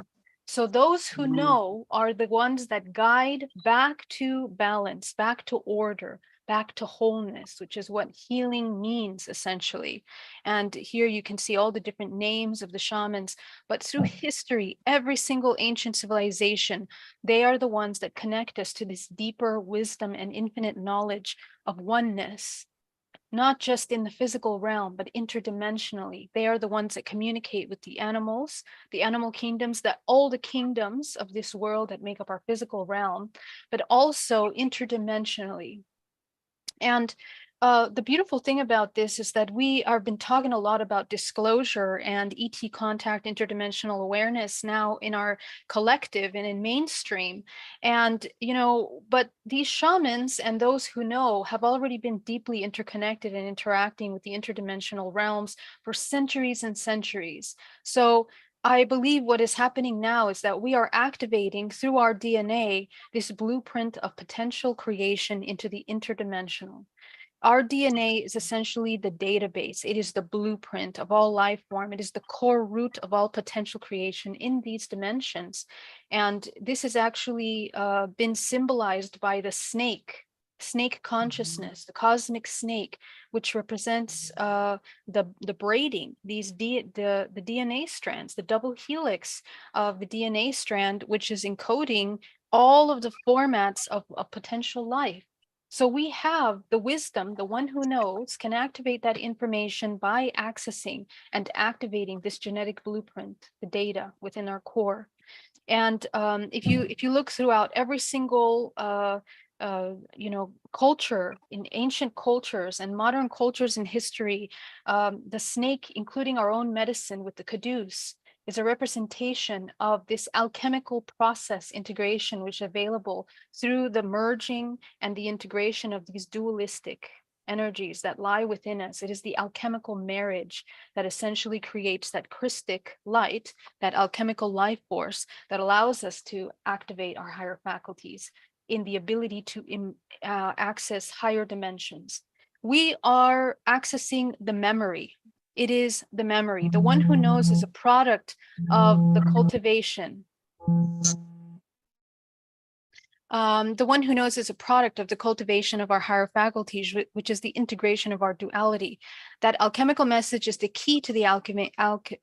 So those who know are the ones that guide back to balance, back to order, back to wholeness, which is what healing means essentially. And here you can see all the different names of the shamans, but through history, every single ancient civilization, they are the ones that connect us to this deeper wisdom and infinite knowledge of oneness. Not just in the physical realm, but interdimensionally. They are the ones that communicate with the animals, the animal kingdoms, that all the kingdoms of this world that make up our physical realm, but also interdimensionally. And the beautiful thing about this is that we have been talking a lot about disclosure and ET contact, interdimensional awareness now in our collective and in mainstream. And, you know, but these shamans and those who know have already been deeply interconnected and interacting with the interdimensional realms for centuries and centuries. So I believe what is happening now is that we are activating through our DNA this blueprint of potential creation into the interdimensional. Our DNA is essentially the database. It is the blueprint of all life form. It is the core root of all potential creation in these dimensions. And this has actually been symbolized by the snake consciousness, the cosmic snake, which represents the braiding, the DNA strands, the double helix of the DNA strand, which is encoding all of the formats of potential life. So we have the wisdom, the one who knows can activate that information by accessing and activating this genetic blueprint, the data within our core. And if you look throughout every single culture, in ancient cultures and modern cultures in history, the snake, including our own medicine with the caduce, is a representation of this alchemical process integration, which is available through the merging and the integration of these dualistic energies that lie within us. It is the alchemical marriage that essentially creates that Christic light, that alchemical life force that allows us to activate our higher faculties in the ability to access higher dimensions. We are accessing the memory. It is the memory. The one who knows is a product of the cultivation. The one who knows is a product of the cultivation of our higher faculties, which is the integration of our duality. That alchemical message is the key to the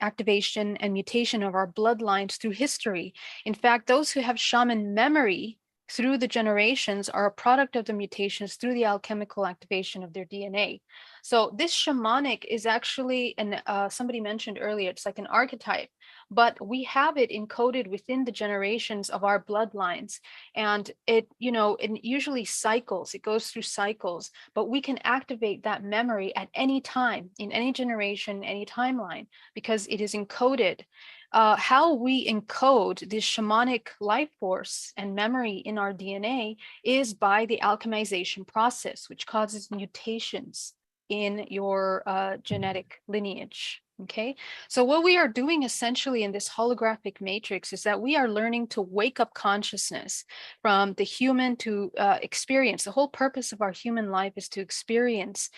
activation and mutation of our bloodlines through history. In fact, those who have shaman memory through the generations are a product of the mutations through the alchemical activation of their DNA. So this shamanic is actually, and somebody mentioned earlier, it's like an archetype, but we have it encoded within the generations of our bloodlines. And it usually cycles, it goes through cycles, but we can activate that memory at any time, in any generation, any timeline, because it is encoded. How we encode this shamanic life force and memory in our DNA is by the alchemization process, which causes mutations in your genetic lineage. Okay, so what we are doing essentially in this holographic matrix is that we are learning to wake up consciousness from the human to experience. The whole purpose of our human life is to experience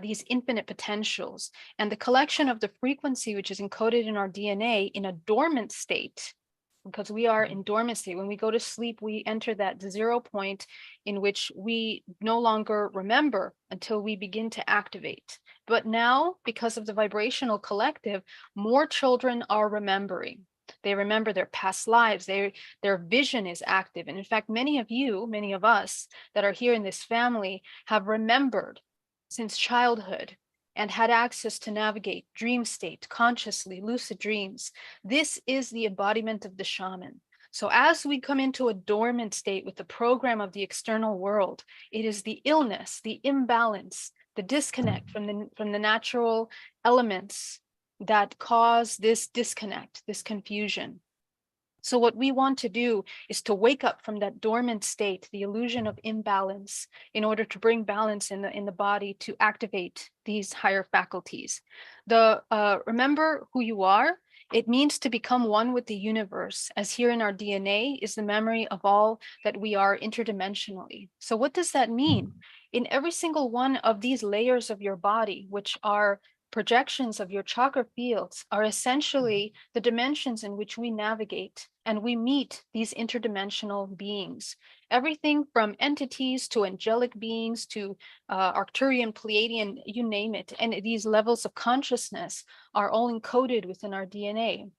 these infinite potentials, and the collection of the frequency, which is encoded in our DNA in a dormant state, because we are in dormant state. When we go to sleep, we enter that 0 point in which we no longer remember until we begin to activate. But now, because of the vibrational collective, more children are remembering. They remember their past lives. Their vision is active. And in fact, many of us that are here in this family have remembered since childhood and had access to navigate dream state, consciously, lucid dreams. This is the embodiment of the shaman. So as we come into a dormant state with the program of the external world, it is the illness, the imbalance, the disconnect from the natural elements that cause this disconnect, this confusion. So what we want to do is to wake up from that dormant state, the illusion of imbalance, in order to bring balance in the body to activate these higher faculties. Remember who you are. It means to become one with the universe, as here in our DNA is the memory of all that we are interdimensionally. So what does that mean? In every single one of these layers of your body, which are projections of your chakra fields, are essentially the dimensions in which we navigate and we meet these interdimensional beings. Everything from entities to angelic beings to Arcturian, Pleiadian, you name it. And these levels of consciousness are all encoded within our DNA.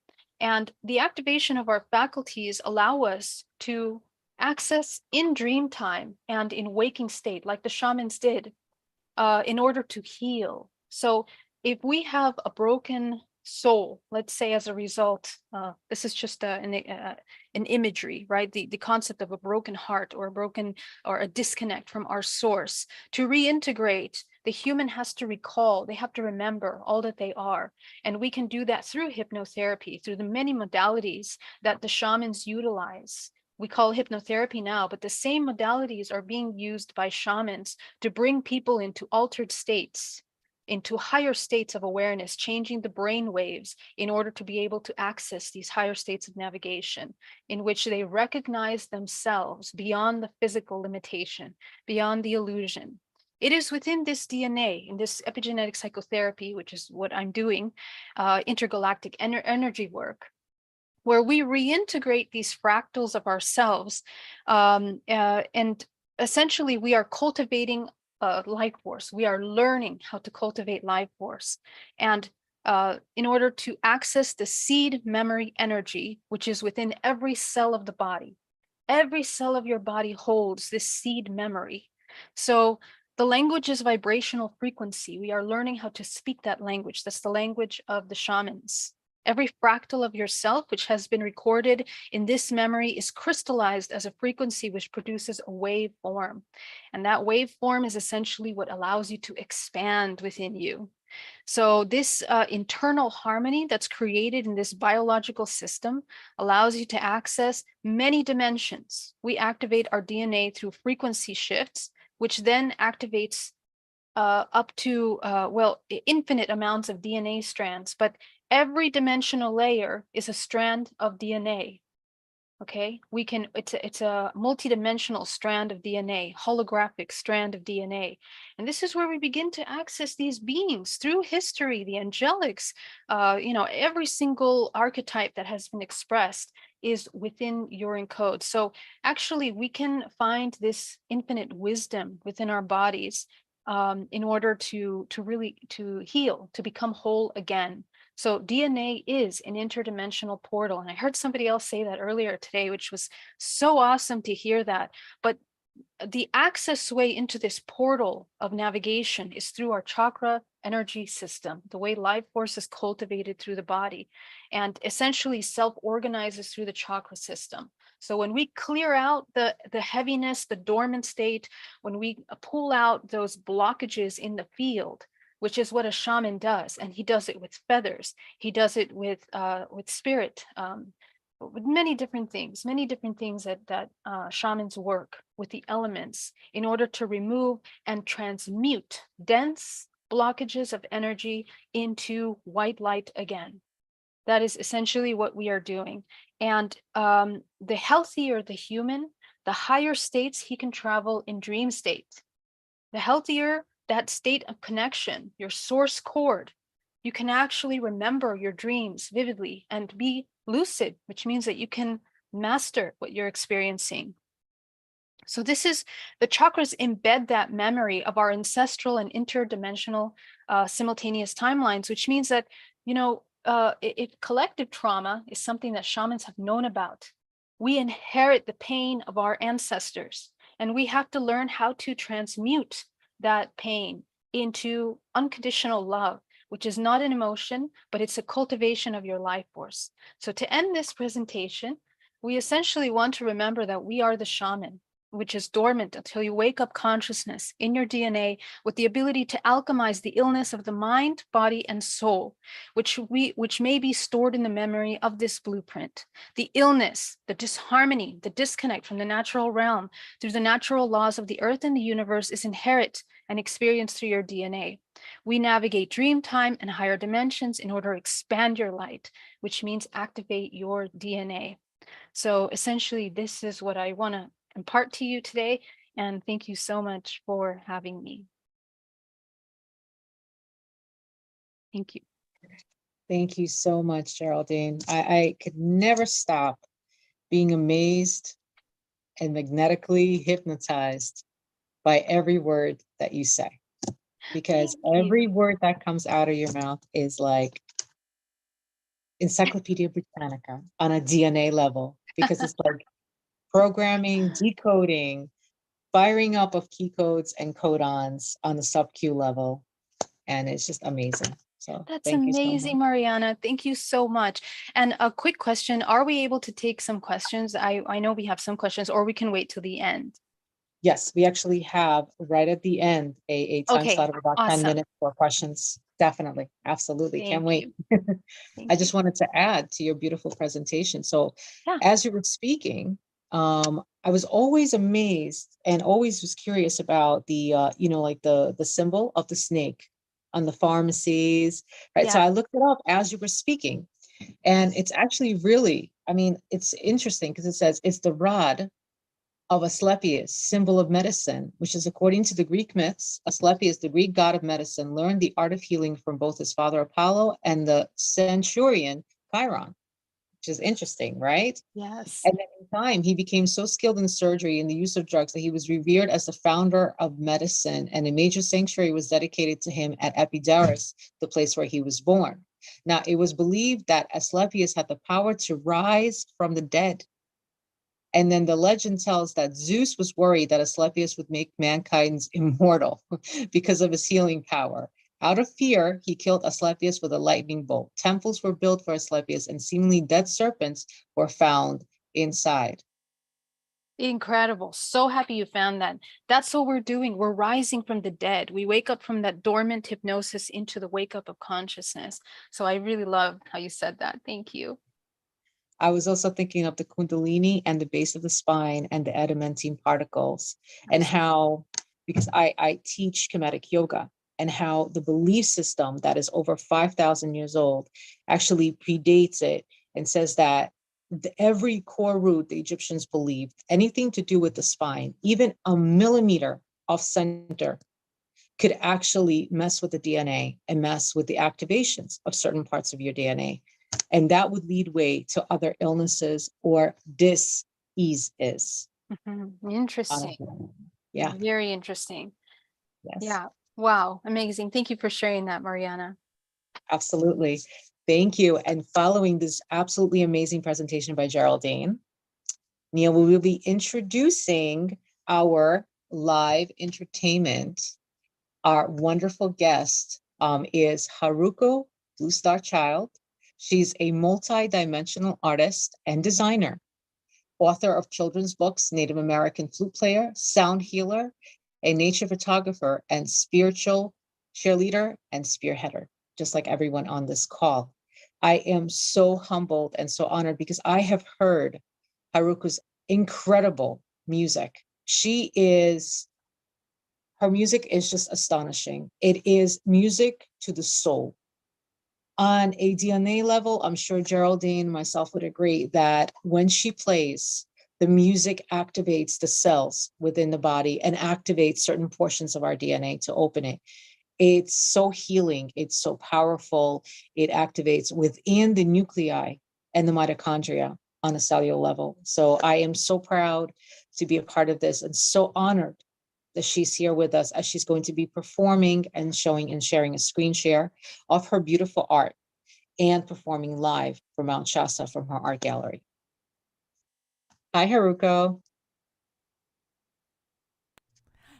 And the activation of our faculties allow us to access in dream time and in waking state, like the shamans did, in order to heal. So if we have a broken soul, let's say as a result, this is just an imagery, right? The concept of a broken heart or a disconnect from our source. To reintegrate, the human has to recall, they have to remember all that they are. And we can do that through hypnotherapy, through the many modalities that the shamans utilize. We call hypnotherapy now, but the same modalities are being used by shamans to bring people into altered states, into higher states of awareness, changing the brain waves in order to be able to access these higher states of navigation, in which they recognize themselves beyond the physical limitation, beyond the illusion. It is within this DNA, in this epigenetic psychotherapy, which is what I'm doing, intergalactic energy work, where we reintegrate these fractals of ourselves, and essentially we are cultivating life force. We are learning how to cultivate life force. And in order to access the seed memory energy, which is within every cell of the body, every cell of your body holds this seed memory. So the language is vibrational frequency. We are learning how to speak that language. That's the language of the shamans. Every fractal of yourself, which has been recorded in this memory, is crystallized as a frequency which produces a wave form. And that wave form is essentially what allows you to expand within you. So this internal harmony that's created in this biological system allows you to access many dimensions. We activate our DNA through frequency shifts, which then activates up to, infinite amounts of DNA strands, but every dimensional layer is a strand of DNA. Okay, it's a multidimensional strand of DNA, holographic strand of DNA. And this is where we begin to access these beings through history, the angelics, every single archetype that has been expressed is within your encode. So actually we can find this infinite wisdom within our bodies in order to really heal, to become whole again. So DNA is an interdimensional portal. And I heard somebody else say that earlier today, which was so awesome to hear that. But the access way into this portal of navigation is through our chakra energy system, the way life force is cultivated through the body, and essentially self-organizes through the chakra system. So when we clear out the heaviness, the dormant state, when we pull out those blockages in the field, which is what a shaman does, and he does it with feathers, he does it with spirit, with many different things that shamans work with the elements in order to remove and transmute dense blockages of energy into white light again. That is essentially what we are doing. And the healthier the human, the higher states he can travel in dream state. The healthier that state of connection, your source chord, you can actually remember your dreams vividly and be lucid, which means that you can master what you're experiencing. So this is, the chakras embed that memory of our ancestral and interdimensional simultaneous timelines, which means that, if collective trauma is something that shamans have known about, we inherit the pain of our ancestors, and we have to learn how to transmute that pain into unconditional love, which is not an emotion, but it's a cultivation of your life force. So to end this presentation, we essentially want to remember that we are the shaman, which is dormant until you wake up consciousness in your DNA with the ability to alchemize the illness of the mind, body, and soul, which may be stored in the memory of this blueprint. The illness, the disharmony, the disconnect from the natural realm through the natural laws of the earth and the universe is inherent and experienced through your DNA. We navigate dream time and higher dimensions in order to expand your light, which means activate your DNA. So essentially, this is what I want to impart to you today. And thank you so much for having me. Thank you. Thank you so much, Geraldine. I could never stop being amazed and magnetically hypnotized by every word that you say, because every word that comes out of your mouth is like Encyclopedia Britannica on a DNA level, because it's like programming, decoding, firing up of key codes and codons on the sub-Q level. And it's just amazing. So that's amazing, Mariana. Thank you so much. And a quick question, are we able to take some questions? I know we have some questions, or we can wait till the end. Yes, we actually have right at the end a time slot of about 10 minutes for questions. Definitely. Absolutely. Can't wait. I just wanted to add to your beautiful presentation. So as you were speaking, I was always amazed and always was curious about the, like the symbol of the snake on the pharmacies, right? Yeah. So I looked it up as you were speaking, and it's actually really, it's interesting because it says it's the rod of Asclepius, symbol of medicine, which is according to the Greek myths, Asclepius, the Greek god of medicine, learned the art of healing from both his father Apollo and the centurion Chiron, which is interesting, right? Yes. And then in time, he became so skilled in surgery and the use of drugs that he was revered as the founder of medicine, and a major sanctuary was dedicated to him at Epidaurus, the place where he was born. Now, it was believed that Asclepius had the power to rise from the dead And then the legend tells that Zeus was worried that Asclepius would make mankind immortal because of his healing power. Out of fear, he killed Asclepius with a lightning bolt. Temples were built for Asclepius, and seemingly dead serpents were found inside. Incredible. So happy you found that. That's what we're doing. We're rising from the dead. We wake up from that dormant hypnosis into the wake up of consciousness. So I really love how you said that. Thank you. I was also thinking of the Kundalini and the base of the spine and the adamantine particles, and how, because I teach Kemetic yoga, and how the belief system that is over 5,000 years old actually predates it, and says that every core root the Egyptians believed, anything to do with the spine, even a millimeter off center, could actually mess with the DNA and mess with the activations of certain parts of your DNA. And that would lead way to other illnesses or dis-eases. Interesting. Yeah. Very interesting. Yes. Yeah. Wow. Amazing. Thank you for sharing that, Mariana. Absolutely. Thank you. And following this absolutely amazing presentation by Geraldine, Neil, we will be introducing our live entertainment. Our wonderful guest is Haruko Blue Star Child. She's a multi-dimensional artist and designer, author of children's books, Native American flute player, sound healer, a nature photographer, and spiritual cheerleader and spearheader, just like everyone on this call. I am so humbled and so honored because I have heard Haruko's incredible music. Her music is just astonishing. It is music to the soul. On a DNA level, I'm sure Geraldine and myself would agree that when she plays, the music activates the cells within the body and activates certain portions of our DNA to open it. It's so healing. It's so powerful. It activates within the nuclei and the mitochondria on a cellular level. So I am so proud to be a part of this and so honored that she's here with us as she's going to be performing and showing and sharing a screen share of her beautiful art and performing live from Mount Shasta from her art gallery. Hi, Haruko.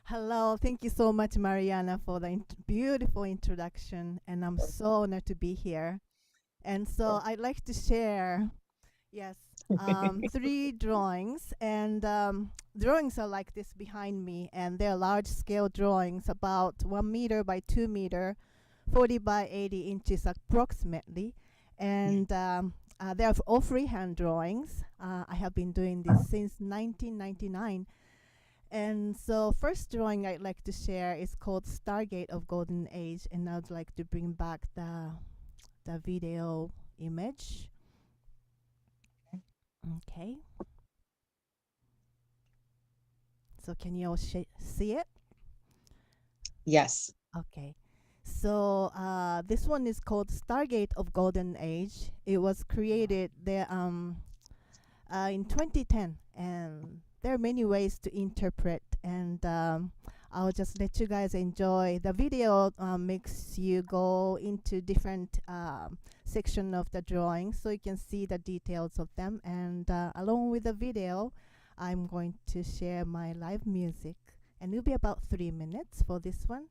Hello, thank you so much, Mariana, for the beautiful introduction, and I'm so honored to be here. And so I'd like to share, yes, 3 drawings, and drawings are like this behind me, and they're large-scale drawings, about 1 meter by 2 meter, 40 by 80 inches approximately, and they're all freehand drawings. I have been doing this since 1999. And so first drawing I'd like to share is called Stargate of Golden Age, and I'd like to bring back the video image. Okay. So can you all see it? Yes. Okay. So this one is called Stargate of Golden Age. It was created there in 2010, and there are many ways to interpret, and I'll just let you guys enjoy. The video makes you go into different section of the drawing so you can see the details of them, and along with the video I'm going to share my live music, and it'll be about 3 minutes for this one.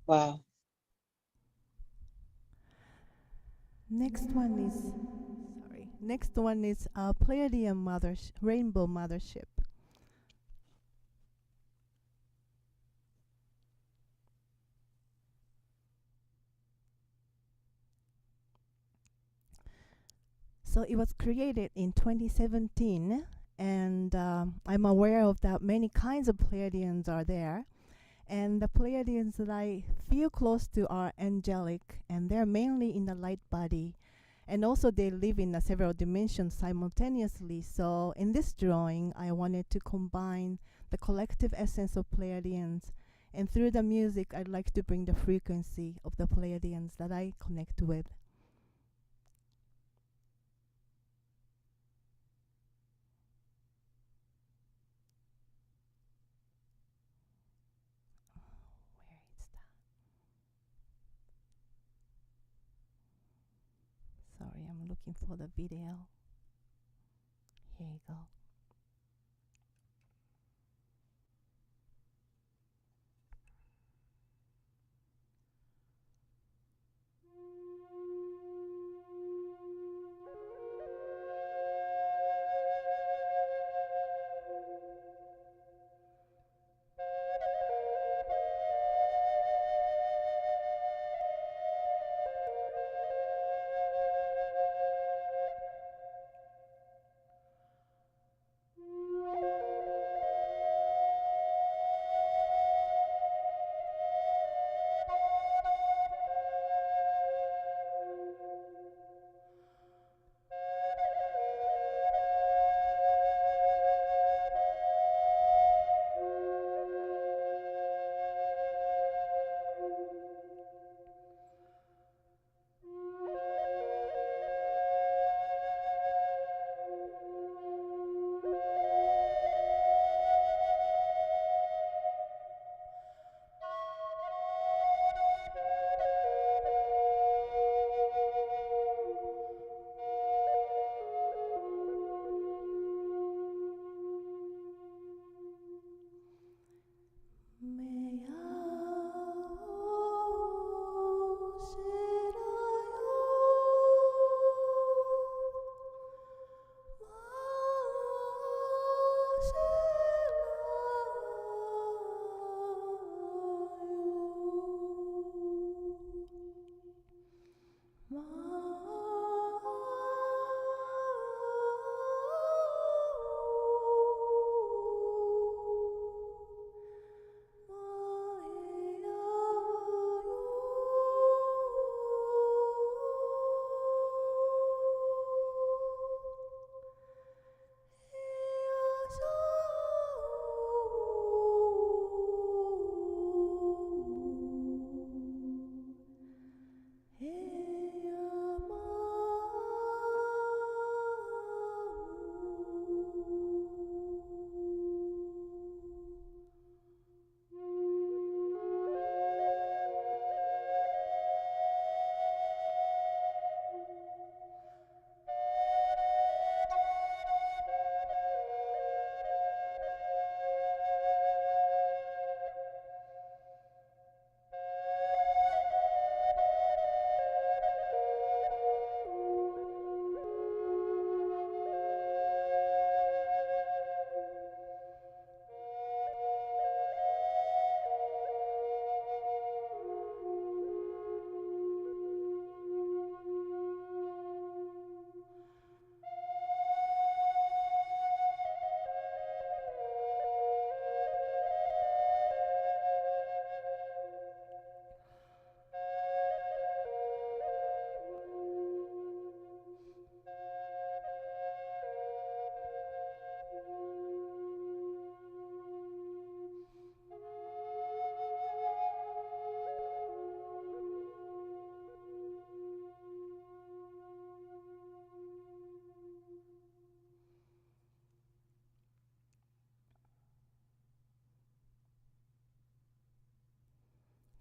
Wow. Next one is Pleiadian Rainbow Mothership. So it was created in 2017, and I'm aware of that many kinds of Pleiadians are there. And the Pleiadians that I feel close to are angelic, and they're mainly in the light body. And also they live in several dimensions simultaneously. So in this drawing, I wanted to combine the collective essence of Pleiadians. And through the music, I'd like to bring the frequency of the Pleiadians that I connect with. Where is that? Sorry, I'm looking for the video. Here you go.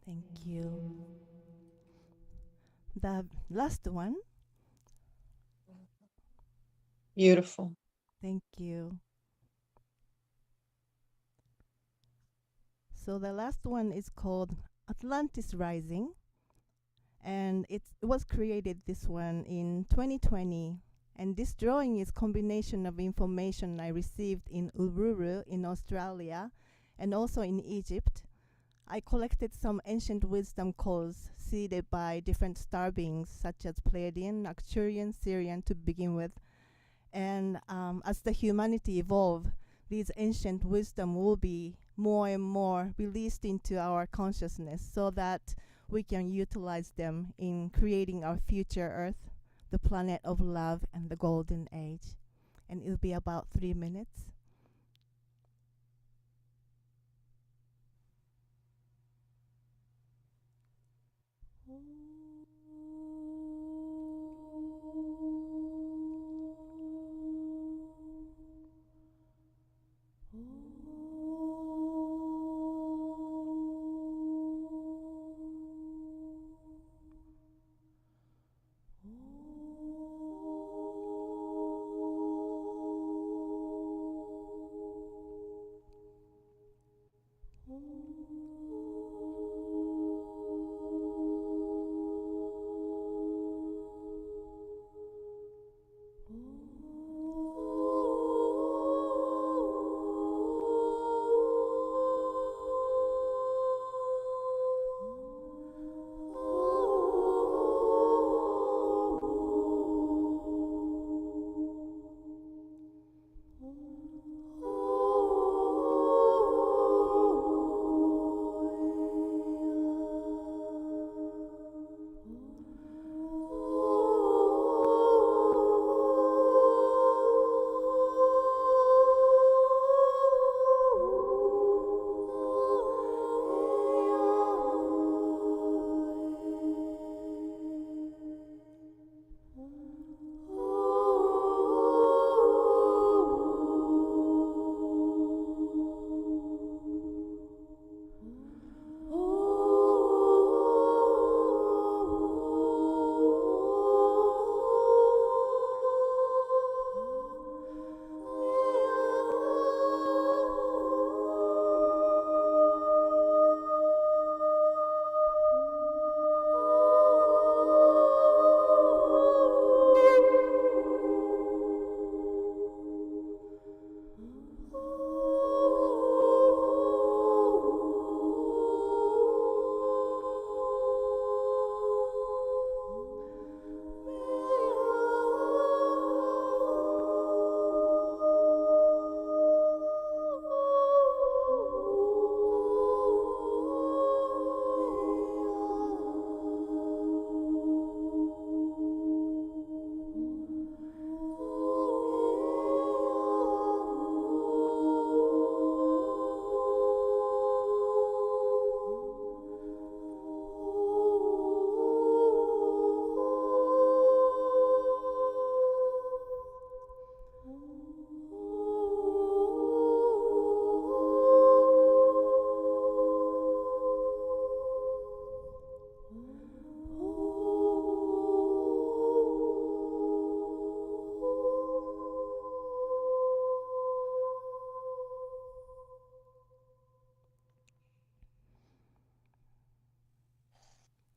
Thank you. The last one. Beautiful. Thank you. So the last one is called Atlantis Rising, and it was created, this one, in 2020. And this drawing is combination of information I received in Uluru in Australia and also in Egypt. I collected some ancient wisdom codes seeded by different star beings such as Pleiadian, Arcturian, Sirian to begin with. And as the humanity evolve, these ancient wisdom will be more and more released into our consciousness so that we can utilize them in creating our future Earth, the planet of love and the golden age. And it'll be about 3 minutes.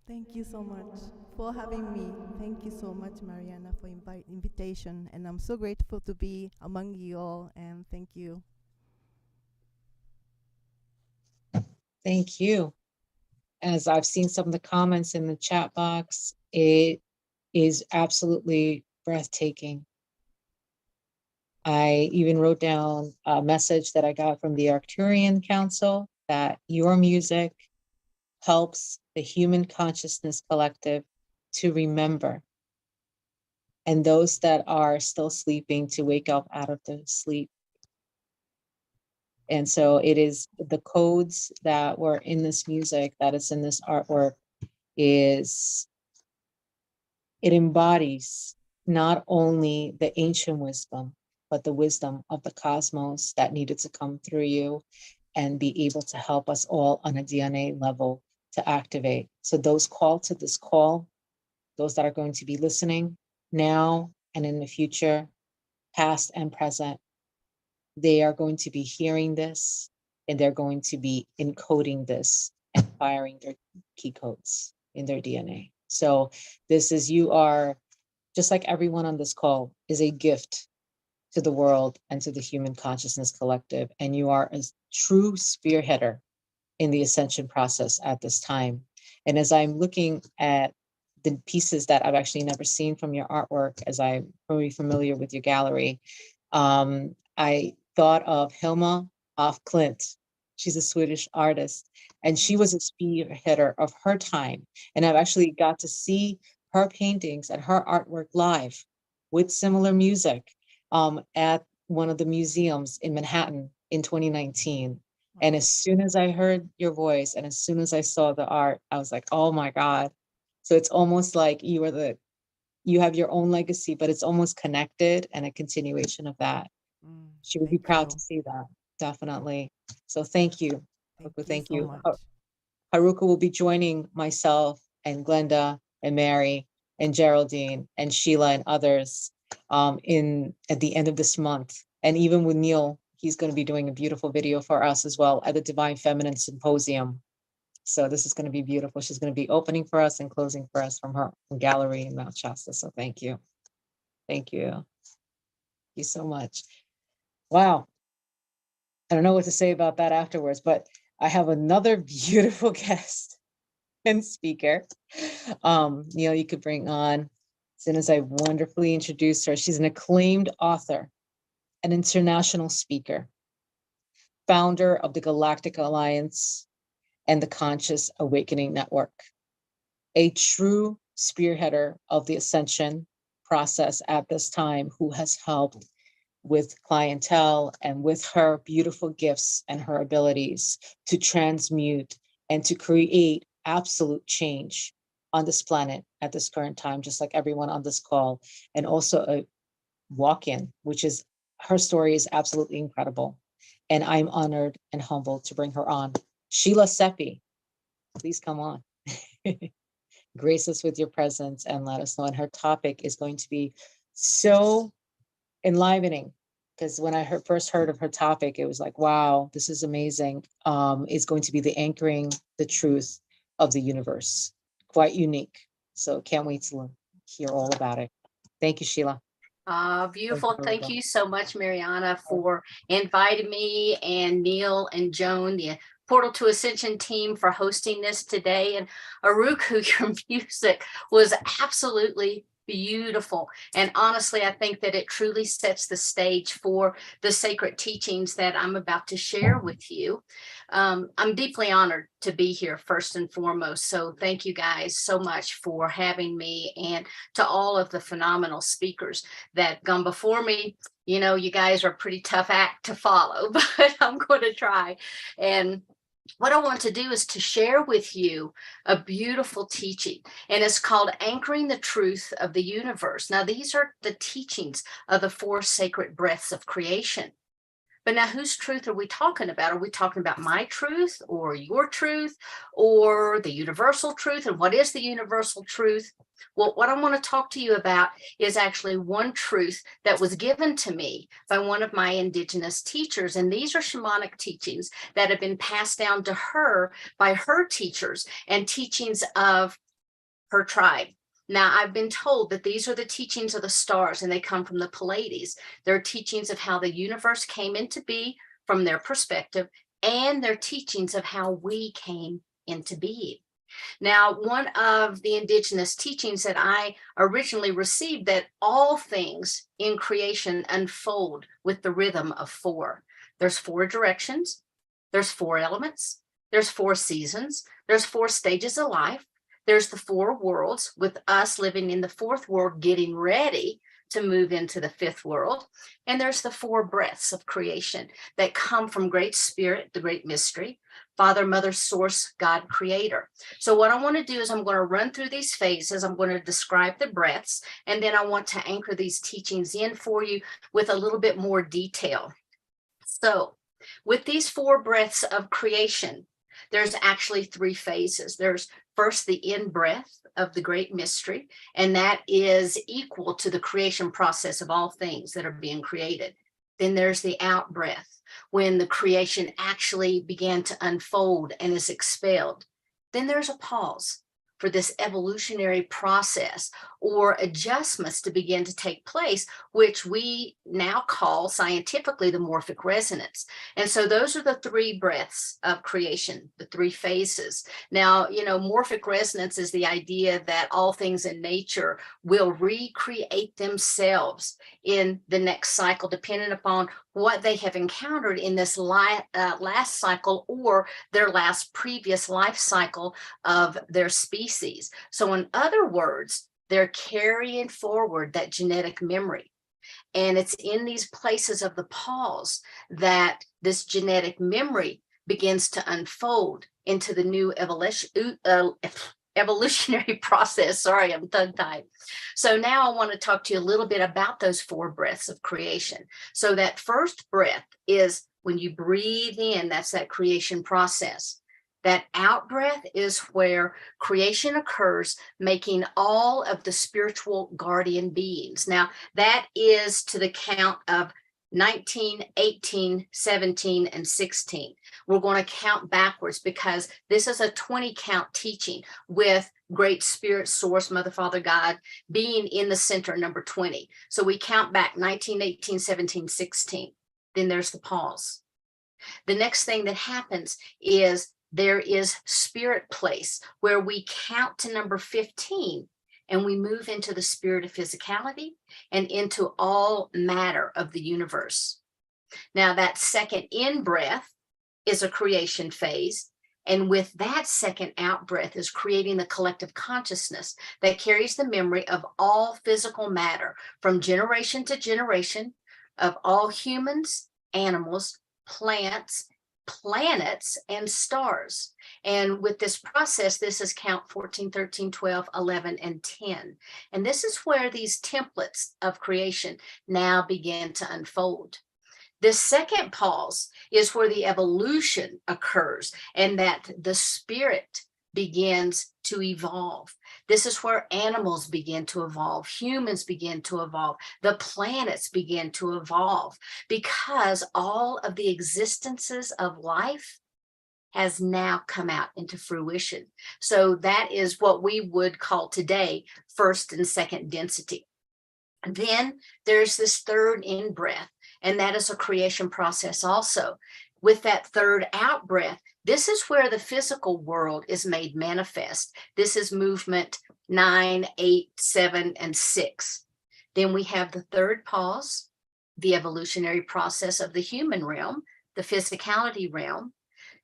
Thank you so much for having me. Thank you so much, Mariana, for invitation. And I'm so grateful to be among you all. And thank you. Thank you. As I've seen some of the comments in the chat box, it is absolutely breathtaking. I even wrote down a message that I got from the Arcturian Council that your music helps the human consciousness collective to remember, and those that are still sleeping to wake up out of the sleep. And so it is the codes that were in this music, that is in this artwork, is it embodies not only the ancient wisdom, but the wisdom of the cosmos that needed to come through you and be able to help us all on a DNA level to activate. So those called to this call, those that are going to be listening now and in the future, past and present, they are going to be hearing this and they're going to be encoding this and firing their key codes in their DNA. So this is, you are, just like everyone on this call, is a gift to the world and to the human consciousness collective. And you are a true spearheader in the ascension process at this time. And as I'm looking at the pieces that I've actually never seen from your artwork, as I'm very familiar with your gallery, I thought of Hilma af Klint. She's a Swedish artist, and she was a spearheader of her time. And I've actually got to see her paintings and her artwork live with similar music at one of the museums in Manhattan in 2019. And as soon as I heard your voice and as soon as I saw the art, I was like, oh my God. So it's almost like you have your own legacy, but it's almost connected and a continuation of that. She would be proud to see that, definitely. So thank you. Thank you. So much. Haruko will be joining myself and Glenda and Mary and Geraldine and Sheila and others at the end of this month. And even with Neil, he's going to be doing a beautiful video for us as well at the Divine Feminine Symposium. So this is going to be beautiful. She's going to be opening for us and closing for us from her gallery in Mount Shasta. So thank you. Thank you. Thank you so much. Wow. I don't know what to say about that afterwards, but I have another beautiful guest and speaker. Neil, you could bring on, as soon as I wonderfully introduced her. She's an acclaimed author, an international speaker, founder of the Galactic Alliance and the Conscious Awakening Network, a true spearheader of the ascension process at this time, who has helped with clientele and with her beautiful gifts and her abilities to transmute and to create absolute change on this planet at this current time, just like everyone on this call, and also a walk-in, which is, her story is absolutely incredible. And I'm honored and humbled to bring her on. Sheila Seppi, please come on. Grace us with your presence and let us know. And her topic is going to be so enlivening, because when I first heard of her topic, it was like, wow, this is amazing. It's going to be the anchoring the truth of the universe. Quite unique. So can't wait to hear all about it. Thank you, Sheila. Beautiful. Thank you so much, Mariana, for inviting me, and Neil and Joan, the Portal to Ascension team, for hosting this today. And Haruko, your music was absolutely beautiful. And honestly, I think that it truly sets the stage for the sacred teachings that I'm about to share with you. I'm deeply honored to be here, first and foremost. So thank you guys so much for having me, and to all of the phenomenal speakers that gone before me. You know, you guys are a pretty tough act to follow, but I'm going to try. And what I want to do is to share with you a beautiful teaching, and it's called Anchoring the Truth of the Universe. Now, these are the teachings of the 4 sacred breaths of creation. But now, whose truth are we talking about? Are we talking about my truth or your truth or the universal truth? And what is the universal truth? Well, what I want to talk to you about is actually one truth that was given to me by one of my indigenous teachers. And these are shamanic teachings that have been passed down to her by her teachers and teachings of her tribe. Now, I've been told that these are the teachings of the stars, and they come from the Pleiades. They're teachings of how the universe came into being from their perspective, and they're teachings of how we came into being. Now, one of the indigenous teachings that I originally received, that all things in creation unfold with the rhythm of 4. There's 4 directions, there's 4 elements, there's 4 seasons, there's 4 stages of life. There's the 4 worlds, with us living in the 4th world, getting ready to move into the 5th world. And there's the 4 breaths of creation that come from Great Spirit, the Great Mystery, Father, Mother, Source, God, Creator. So what I want to do is I'm going to run through these phases. I'm going to describe the breaths, and then I want to anchor these teachings in for you with a little bit more detail. So with these 4 breaths of creation, there's actually 3 phases. There's first the in breath of the Great Mystery, and that is equal to the creation process of all things that are being created. Then there's the out breath, when the creation actually began to unfold and is expelled. Then there's a pause for this evolutionary process or adjustments to begin to take place, which we now call scientifically the morphic resonance. And so those are the three breaths of creation, the three phases. Now, morphic resonance is the idea that all things in nature will recreate themselves in the next cycle, depending upon what they have encountered in this last cycle or their last previous life cycle of their species. So in other words, they're carrying forward that genetic memory. And it's in these places of the pause that this genetic memory begins to unfold into the new evolutionary process. Sorry, I'm tongue-tied. So now I want to talk to you a little bit about those 4 breaths of creation. So that first breath is when you breathe in, that's that creation process. That out breath is where creation occurs, making all of the spiritual guardian beings. Now, that is to the count of 19, 18, 17, and 16. We're going to count backwards because this is a 20 count teaching with Great Spirit Source, Mother, Father, God being in the center, number 20. So we count back 19, 18, 17, 16. Then there's the pause. The next thing that happens is there is spirit place where we count to number 15 and we move into the spirit of physicality and into all matter of the universe. Now that second in breath is a creation phase. And with that second out breath is creating the collective consciousness that carries the memory of all physical matter from generation to generation of all humans, animals, plants, planets, and stars. And with this process, this is count 14, 13, 12, 11, and 10. And this is where these templates of creation now begin to unfold. This second pause is where the evolution occurs and that the spirit begins to evolve. This is where animals begin to evolve, humans begin to evolve, the planets begin to evolve, because all of the existences of life has now come out into fruition. So that is what we would call today first and second density. Then there's this third in breath, and that is a creation process also. With that third out breath, this is where the physical world is made manifest. This is movement 9, 8, 7, and 6. Then we have the third pause, the evolutionary process of the human realm, the physicality realm.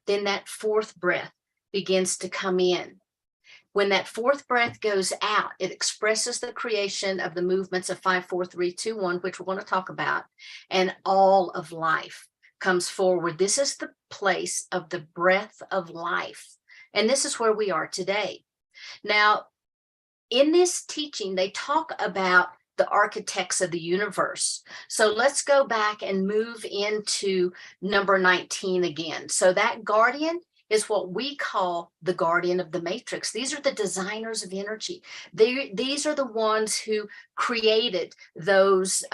Then that fourth breath begins to come in. When that fourth breath goes out, it expresses the creation of the movements of 5, 4, 3, 2, 1, which we're going to talk about, and all of life comes forward. This is the place of the breath of life. And this is where we are today. Now, in this teaching, they talk about the architects of the universe. So let's go back and move into number 19 again. So that guardian is what we call the guardian of the matrix. These are the designers of energy. These are the ones who created those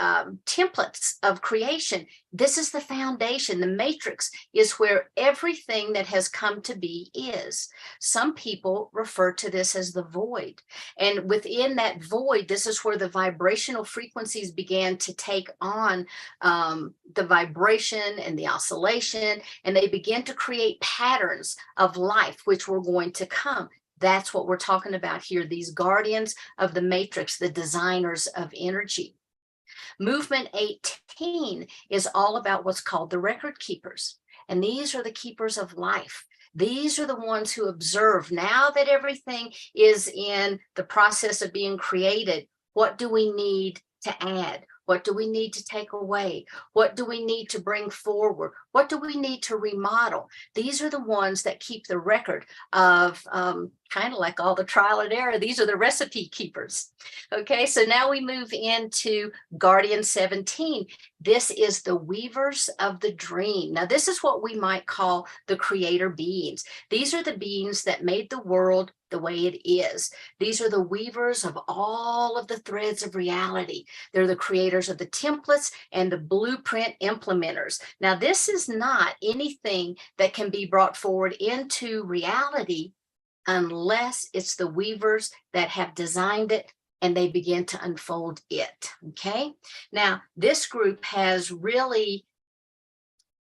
templates of creation. This is the foundation. The matrix is where everything that has come to be is. Some people refer to this as the void. And within that void, this is where the vibrational frequencies began to take on the vibration and the oscillation, and they began to create patterns of life, which were going to come. That's what we're talking about here, these guardians of the matrix, the designers of energy. Movement 18 is all about what's called the record keepers. And these are the keepers of life. These are the ones who observe, now that everything is in the process of being created, what do we need to add? What do we need to take away? What do we need to bring forward? What do we need to remodel? These are the ones that keep the record of kind of like all the trial and error. These are the recipe keepers. Okay, so now we move into Guardian 17. This is the weavers of the dream. Now, this is what we might call the creator beings. These are the beings that made the world the way it is. These are the weavers of all of the threads of reality. They're the creators of the templates and the blueprint implementers. Now, this is not anything that can be brought forward into reality unless it's the weavers that have designed it and they begin to unfold it. Okay. Now, this group has really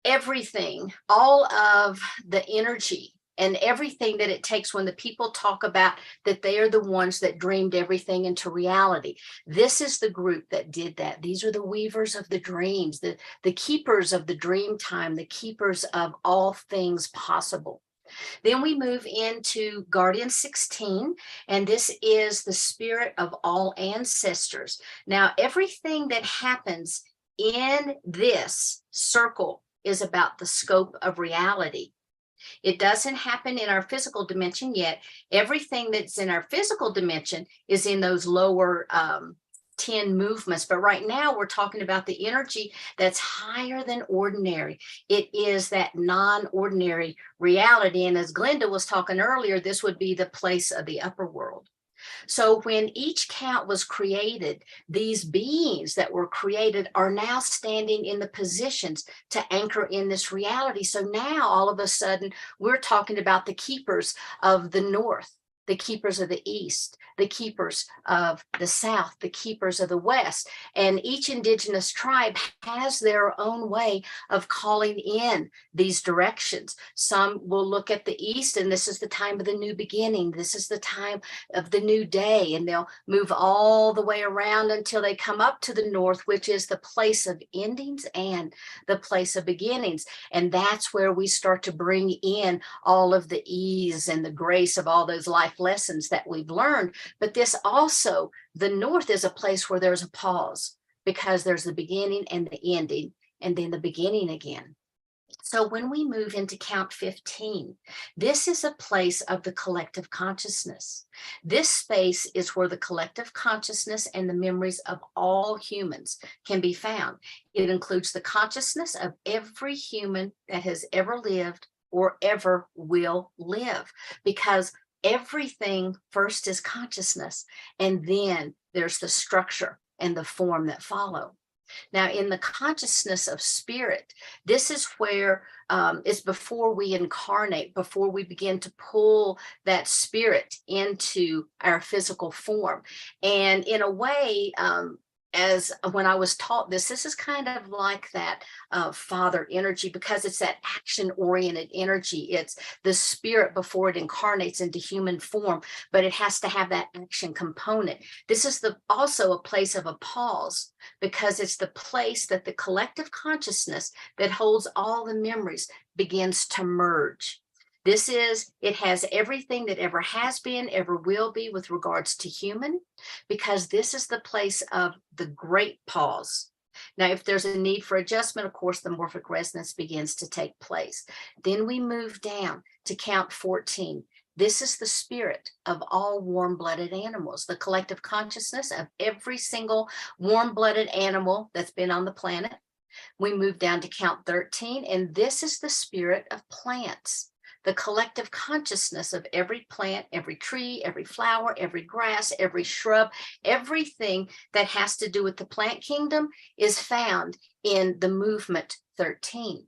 everything, all of the energy and everything that it takes when the people talk about that they are the ones that dreamed everything into reality. This is the group that did that. These are the weavers of the dreams, the keepers of the dream time, the keepers of all things possible. Then we move into Guardian 16, and this is the spirit of all ancestors. Now, everything that happens in this circle is about the scope of reality. It doesn't happen in our physical dimension yet. Everything that's in our physical dimension is in those lower 10 movements. But right now we're talking about the energy that's higher than ordinary. It is that non-ordinary reality. And as Glenda was talking earlier, this would be the place of the upper world. So when each count was created, these beings that were created are now standing in the positions to anchor in this reality. So now all of a sudden, we're talking about the keepers of the north, the keepers of the east, the keepers of the south, the keepers of the west. And each indigenous tribe has their own way of calling in these directions. Some will look at the east, and this is the time of the new beginning. This is the time of the new day. And they'll move all the way around until they come up to the north, which is the place of endings and the place of beginnings. And that's where we start to bring in all of the ease and the grace of all those life lessons that we've learned. But this also, the north is a place where there's a pause, because there's the beginning and the ending, and then the beginning again. So when we move into count 15, this is a place of the collective consciousness. This space is where the collective consciousness and the memories of all humans can be found. It includes the consciousness of every human that has ever lived or ever will live, because everything first is consciousness, and then there's the structure and the form that follow. Now, in the consciousness of spirit, this is where it's before we incarnate, before we begin to pull that spirit into our physical form. And in a way, as when I was taught this is kind of like that father energy, because it's that action-oriented energy. It's the spirit before it incarnates into human form, but it has to have that action component. This is also a place of a pause, because it's the place that the collective consciousness that holds all the memories begins to merge. It has everything that ever has been, ever will be with regards to human, because this is the place of the great pause. Now, if there's a need for adjustment, of course, the morphic resonance begins to take place. Then we move down to count 14. This is the spirit of all warm-blooded animals, the collective consciousness of every single warm-blooded animal that's been on the planet. We move down to count 13, and this is the spirit of plants, the collective consciousness of every plant, every tree, every flower, every grass, every shrub, everything that has to do with the plant kingdom is found in the movement 13.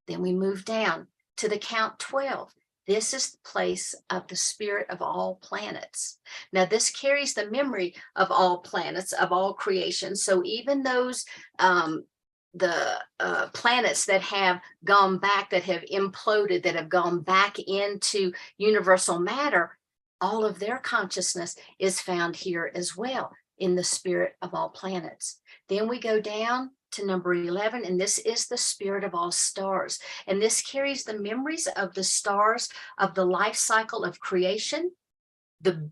Then we move down to the count 12. This is the place of the spirit of all planets. Now, this carries the memory of all planets, of all creation. So even those planets that have gone back, that have imploded, that have gone back into universal matter, all of their consciousness is found here as well in the spirit of all planets. Then we go down to number 11, and this is the spirit of all stars. And this carries the memories of the stars of the life cycle of creation, the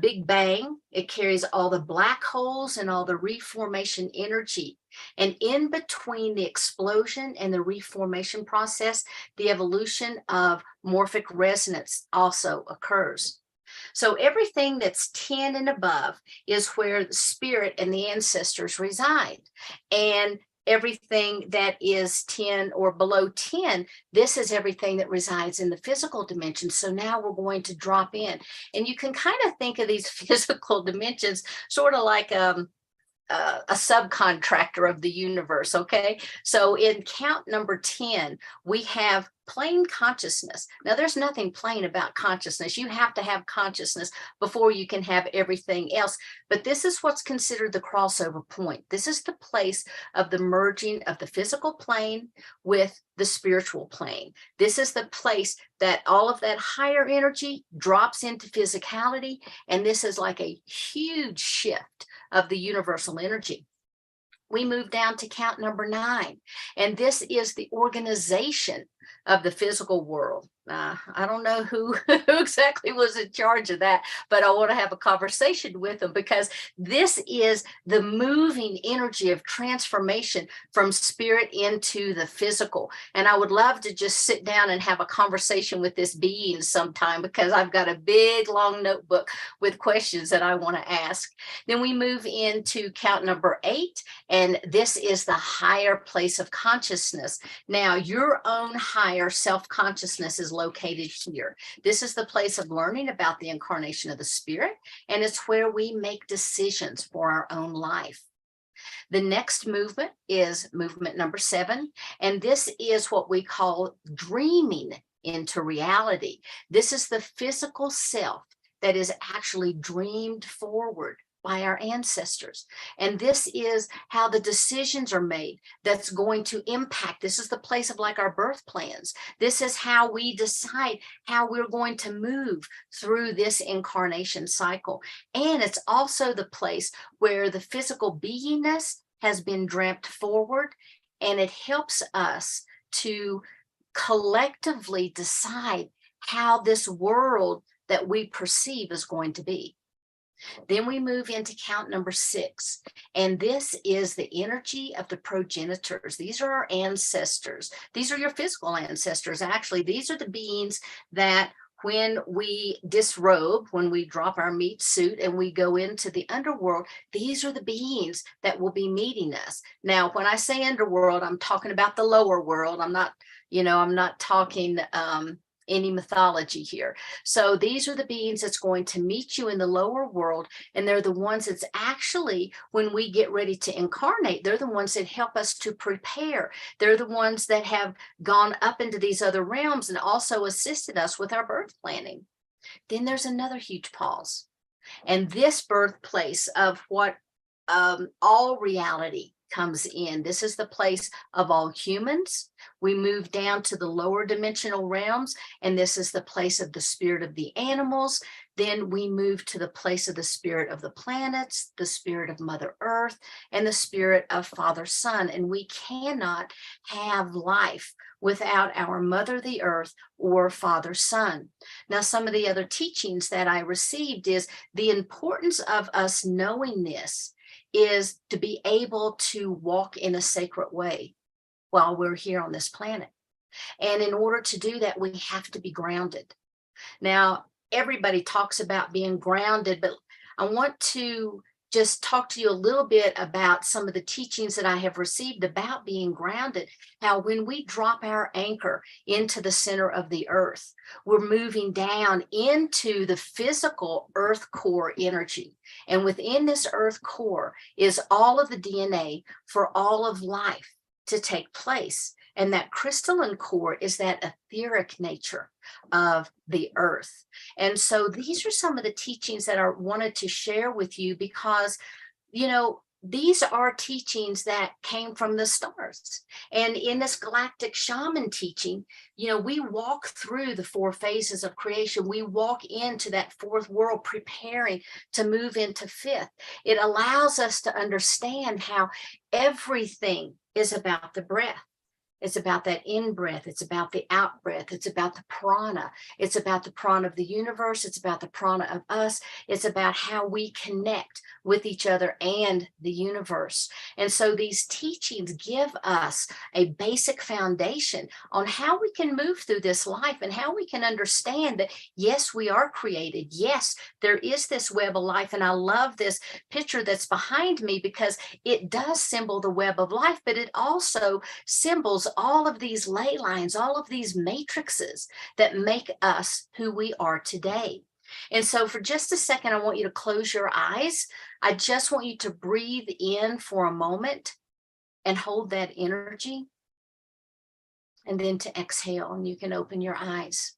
Big Bang. It carries all the black holes and all the reformation energy. And in between the explosion and the reformation process, the evolution of morphic resonance also occurs. So everything that's 10 and above is where the spirit and the ancestors reside. And everything that is 10 or below 10, this is everything that resides in the physical dimension. So now we're going to drop in. And you can kind of think of these physical dimensions sort of like a subcontractor of the universe, okay? So in count number 10, we have plain consciousness. Now, there's nothing plain about consciousness. You have to have consciousness before you can have everything else. But this is what's considered the crossover point. This is the place of the merging of the physical plane with the spiritual plane. This is the place that all of that higher energy drops into physicality. And this is like a huge shift of the universal energy. We move down to count number 9, and this is the organization of the physical world. I don't know who exactly was in charge of that, but I want to have a conversation with them, because this is the moving energy of transformation from spirit into the physical. And I would love to just sit down and have a conversation with this being sometime, because I've got a big long notebook with questions that I want to ask. Then we move into count number 8, and this is the higher place of consciousness. Now, your own higher self-consciousness is located here. This is the place of learning about the incarnation of the spirit, and it's where we make decisions for our own life. The next movement is movement number 7, and this is what we call dreaming into reality. This is the physical self that is actually dreamed forward by our ancestors. And this is how the decisions are made that's going to impact. This is the place of like our birth plans. This is how we decide how we're going to move through this incarnation cycle. And it's also the place where the physical beingness has been dreamt forward, and it helps us to collectively decide how this world that we perceive is going to be. Then we move into count number 6, and this is the energy of the progenitors. These are our ancestors. These are your physical ancestors. Actually, these are the beings that when we disrobe, when we drop our meat suit and we go into the underworld, these are the beings that will be meeting us. Now, when I say underworld, I'm talking about the lower world. I'm not talking any mythology here. So these are the beings that's going to meet you in the lower world, and they're the ones that's actually, when we get ready to incarnate, they're the ones that help us to prepare. They're the ones that have gone up into these other realms and also assisted us with our birth planning. Then there's another huge pause, and this birthplace of what all reality comes in. This is the place of all humans. We move down to the lower dimensional realms, and this is the place of the spirit of the animals. Then we move to the place of the spirit of the planets, the spirit of Mother Earth, and the spirit of Father Sun. And we cannot have life without our Mother the Earth or Father Sun. Now, some of the other teachings that I received is the importance of us knowing this is to be able to walk in a sacred way while we're here on this planet. And in order to do that, we have to be grounded. Now, everybody talks about being grounded, but I want to just talk to you a little bit about some of the teachings that I have received about being grounded, how when we drop our anchor into the center of the earth, we're moving down into the physical earth core energy. And within this earth core is all of the DNA for all of life to take place. And that crystalline core is that etheric nature of the earth. And so these are some of the teachings that I wanted to share with you, because, these are teachings that came from the stars. And in this Galactic Shaman teaching, we walk through the 4 phases of creation. We walk into that 4th world, preparing to move into 5th. It allows us to understand how everything is about the breath. It's about that in-breath. It's about the out-breath. It's about the prana. It's about the prana of the universe. It's about the prana of us. It's about how we connect with each other and the universe. And so these teachings give us a basic foundation on how we can move through this life and how we can understand that, yes, we are created. Yes, there is this web of life. And I love this picture that's behind me, because it does symbol the web of life, but it also symbols all of these ley lines, all of these matrices that make us who we are today. And so for just a second, I want you to close your eyes. I just want you to breathe in for a moment and hold that energy. and then to exhale, and you can open your eyes.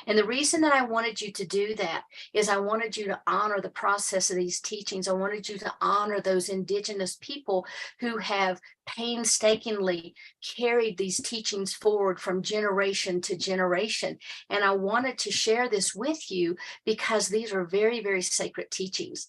And the reason that I wanted you to do that is I wanted you to honor the process of these teachings. I wanted you to honor those indigenous people who have painstakingly carried these teachings forward from generation to generation. And I wanted to share this with you because these are very, very sacred teachings.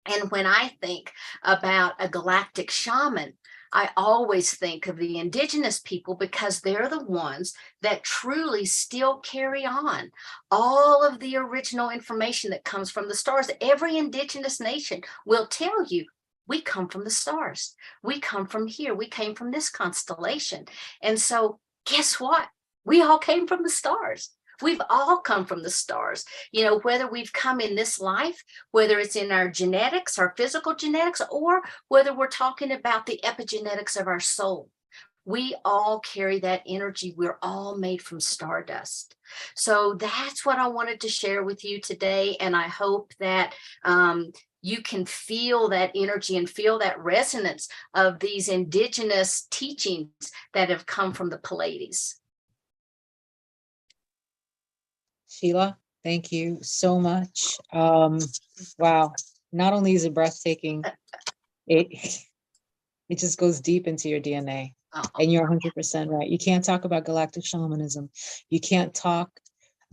And when I think about a galactic shaman, I always think of the indigenous people because they're the ones that truly still carry on all of the original information that comes from the stars. Every indigenous nation will tell you, we come from the stars. We come from here. We came from this constellation. And so guess what? We all came from the stars. We've all come from the stars, you know, whether we've come in this life, whether it's in our genetics, our physical genetics, or whether we're talking about the epigenetics of our soul. We all carry that energy. We're all made from stardust. So that's what I wanted to share with you today. And I hope that you can feel that energy and feel that resonance of these indigenous teachings that have come from the Pleiades. Sheila, thank you so much. Wow. Not only is it breathtaking, it just goes deep into your DNA. And you're 100% right. You can't talk about galactic shamanism. You can't talk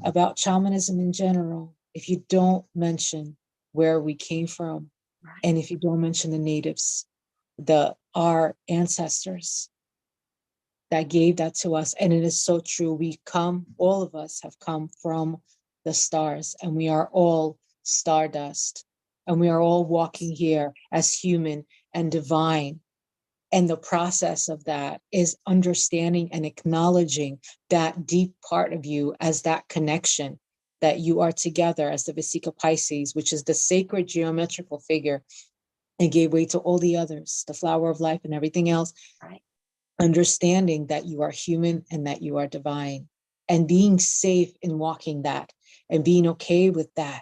about shamanism in general if you don't mention where we came from. Right. And if you don't mention the natives, our ancestors that gave that to us. And it is so true. All of us have come from the stars, and we are all stardust, and we are all walking here as human and divine. And the process of that is understanding and acknowledging that deep part of you as that connection, that you are together as the Vesica Pisces, which is the sacred geometrical figure, and gave way to all the others, the flower of life and everything else. Right. Understanding that you are human and that you are divine, and being safe in walking that and being okay with that.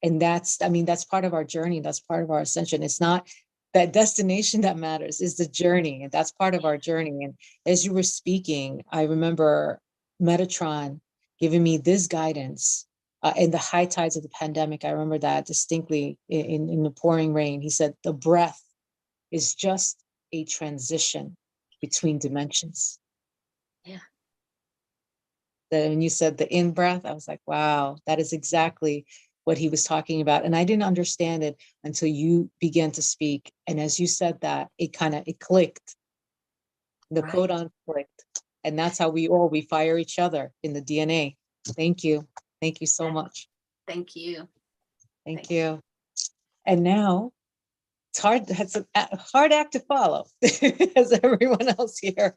And that's part of our journey. That's part of our ascension. It's not that destination that matters, is the journey. And that's part of our journey. And as you were speaking, I remember Metatron giving me this guidance in the high tides of the pandemic. I remember that distinctly in the pouring rain. He said, the breath is just a transition between dimensions. Yeah. When you said the in-breath, I was like, wow, that is exactly what he was talking about. And I didn't understand it until you began to speak. And as you said that, it clicked. The right. Codon clicked. And that's how we fire each other in the DNA. Thank you. Thank you so much. Thank you. Thank you. And now, it's a hard act to follow, as everyone else here.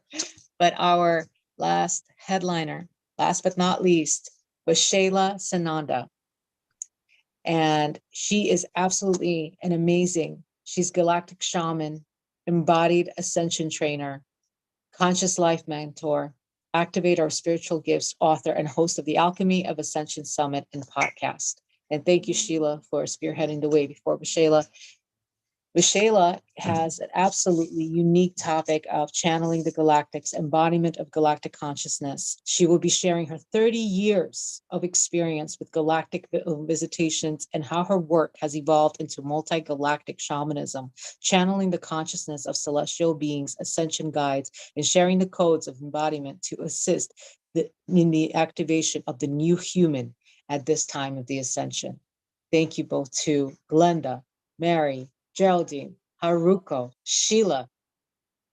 But our last headliner, last but not least, was Sheila Sananda. And she is absolutely an amazing, she's galactic shaman, embodied ascension trainer, conscious life mentor, activate our spiritual gifts, author, and host of the Alchemy of Ascension Summit and podcast. And thank you, Sheila, for spearheading the way before Waxela. Waxela has an absolutely unique topic of channeling the galactics, embodiment of galactic consciousness. She will be sharing her 30 years of experience with galactic visitations and how her work has evolved into multi-galactic shamanism, channeling the consciousness of celestial beings, ascension guides, and sharing the codes of embodiment to assist in the activation of the new human at this time of the ascension. Thank you both to Glenda, Mary, Geraldine, Haruko, Sheila,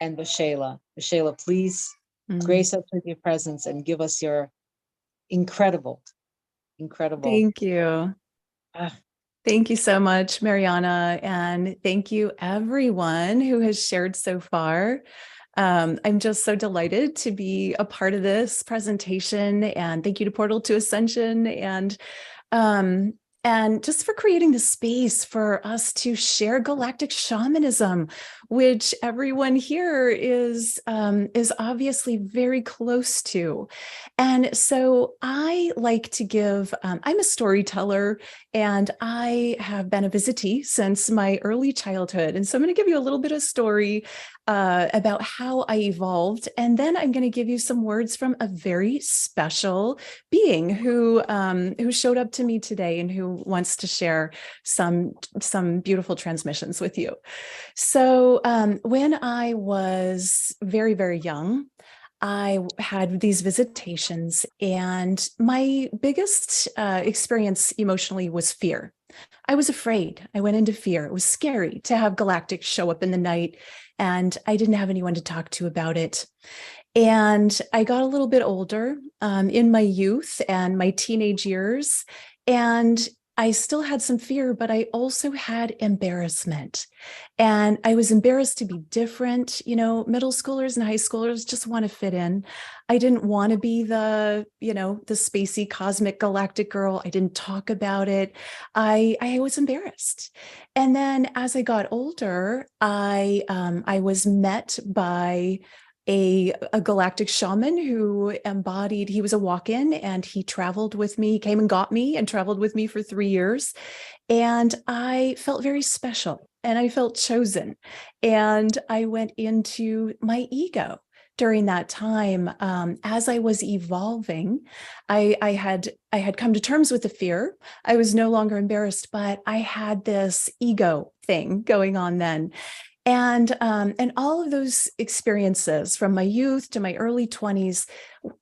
and Waxela. Waxela, please grace us with your presence and give us your incredible. Thank you. Thank you so much, Mariana. And thank you, everyone who has shared so far. I'm just so delighted to be a part of this presentation, and thank you to Portal to Ascension and just for creating the space for us to share galactic shamanism, which everyone here is obviously very close to. And so I like to give, I'm a storyteller, and I have been a visitee since my early childhood. And so I'm going to give you a little bit of story about how I evolved. And then I'm going to give you some words from a very special being who showed up to me today and who wants to share some beautiful transmissions with you. So when I was very, very young, I had these visitations, and my biggest experience emotionally was fear. I was afraid. I went into fear. It was scary to have Galactic show up in the night, and I didn't have anyone to talk to about it. And I got a little bit older in my youth and my teenage years, and I still had some fear, but I also had embarrassment. And I was embarrassed to be different. You know, middle schoolers and high schoolers just want to fit in. I didn't want to be the spacey, cosmic, galactic girl. I didn't talk about it. I was embarrassed. And then as I got older, I was met by a galactic shaman who embodied, he was a walk-in, and he traveled with me, came and got me and traveled with me for 3 years. And I felt very special and I felt chosen. And I went into my ego during that time. As I was evolving, I had come to terms with the fear. I was no longer embarrassed, but I had this ego thing going on then. And all of those experiences from my youth to my early 20s,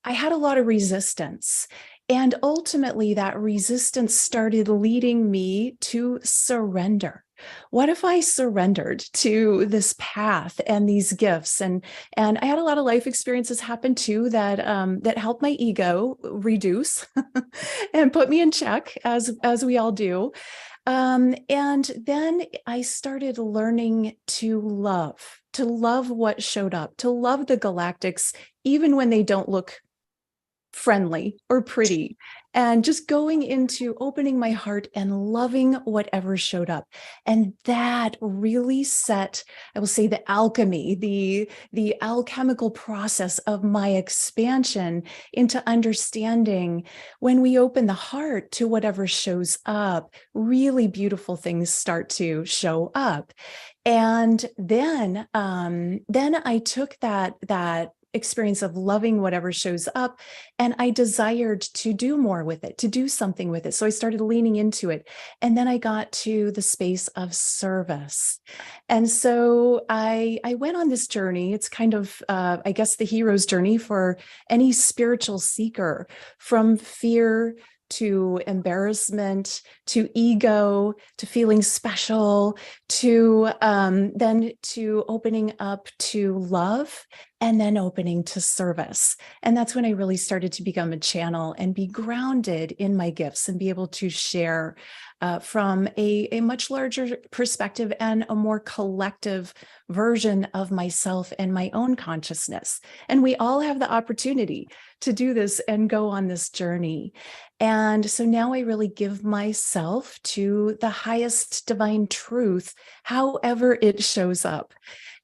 I had a lot of resistance. And ultimately, that resistance started leading me to surrender. What if I surrendered to this path and these gifts? And I had a lot of life experiences happen too that helped my ego reduce and put me in check, as we all do. And then I started learning to love what showed up, to love the galactics, even when they don't look friendly or pretty, and just going into opening my heart and loving whatever showed up. And that really set, I will say, the alchemy, the alchemical process of my expansion into understanding when we open the heart to whatever shows up, really beautiful things start to show up. And then I took that experience of loving whatever shows up, and I desired to do more with it, to do something with it. So I started leaning into it. And then I got to the space of service. And so I went on this journey. It's kind of, I guess, the hero's journey for any spiritual seeker, from fear to embarrassment, to ego, to feeling special, to then to opening up to love, and then opening to service. And that's when I really started to become a channel and be grounded in my gifts and be able to share from a much larger perspective and a more collective version of myself and my own consciousness. And we all have the opportunity to do this and go on this journey. And so now I really give myself to the highest divine truth, however it shows up.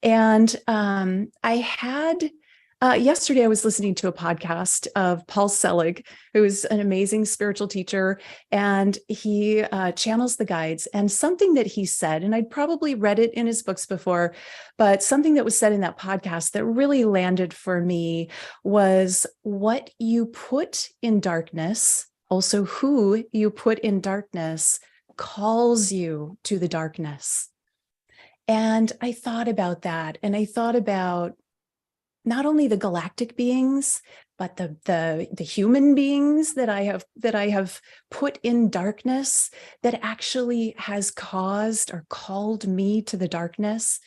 And I had yesterday, I was listening to a podcast of Paul Selig, who is an amazing spiritual teacher, and he channels the guides. And something that he said, and I'd probably read it in his books before, but something that was said in that podcast that really landed for me was, what you put in darkness, also who you put in darkness, calls you to the darkness. And I thought about that, and I thought about not only the galactic beings, but the human beings that I have put in darkness, that actually has caused or called me to the darkness.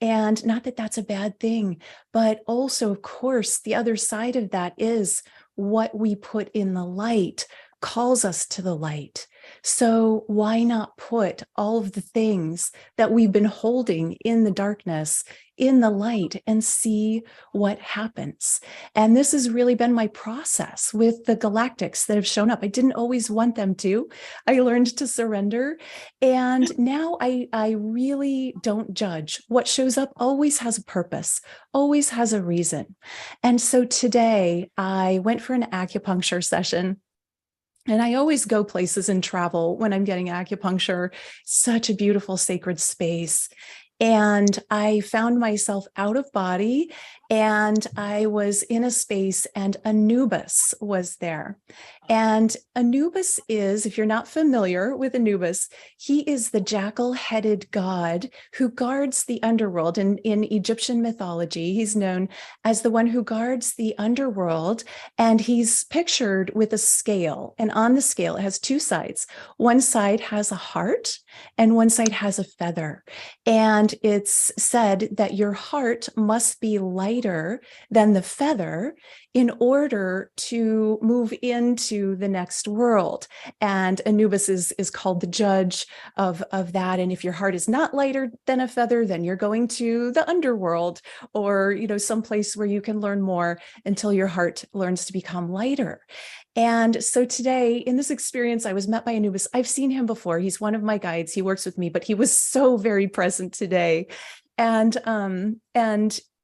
And not that that's a bad thing, but also, of course, the other side of that is what we put in the light calls us to the light. So why not put all of the things that we've been holding in the darkness in the light and see what happens? And this has really been my process with the galactics that have shown up. I didn't always want them to. I learned to surrender. And now I really don't judge. What shows up always has a purpose, always has a reason. And so today I went for an acupuncture session. And I always go places and travel when I'm getting acupuncture. Such a beautiful sacred space. And I found myself out of body, and I was in a space, and Anubis was there. And Anubis is, if you're not familiar with Anubis, he is the jackal-headed god who guards the underworld. In Egyptian mythology, he's known as the one who guards the underworld, and he's pictured with a scale. And on the scale, it has two sides. One side has a heart, and one side has a feather. And it's said that your heart must be lighter than the feather in order to move into the next world. And Anubis is called the judge of that. And if your heart is not lighter than a feather, then you're going to the underworld, or, you know, someplace where you can learn more until your heart learns to become lighter. And so today, in this experience, I was met by Anubis. I've seen him before. He's one of my guides. He works with me, but he was so very present today. And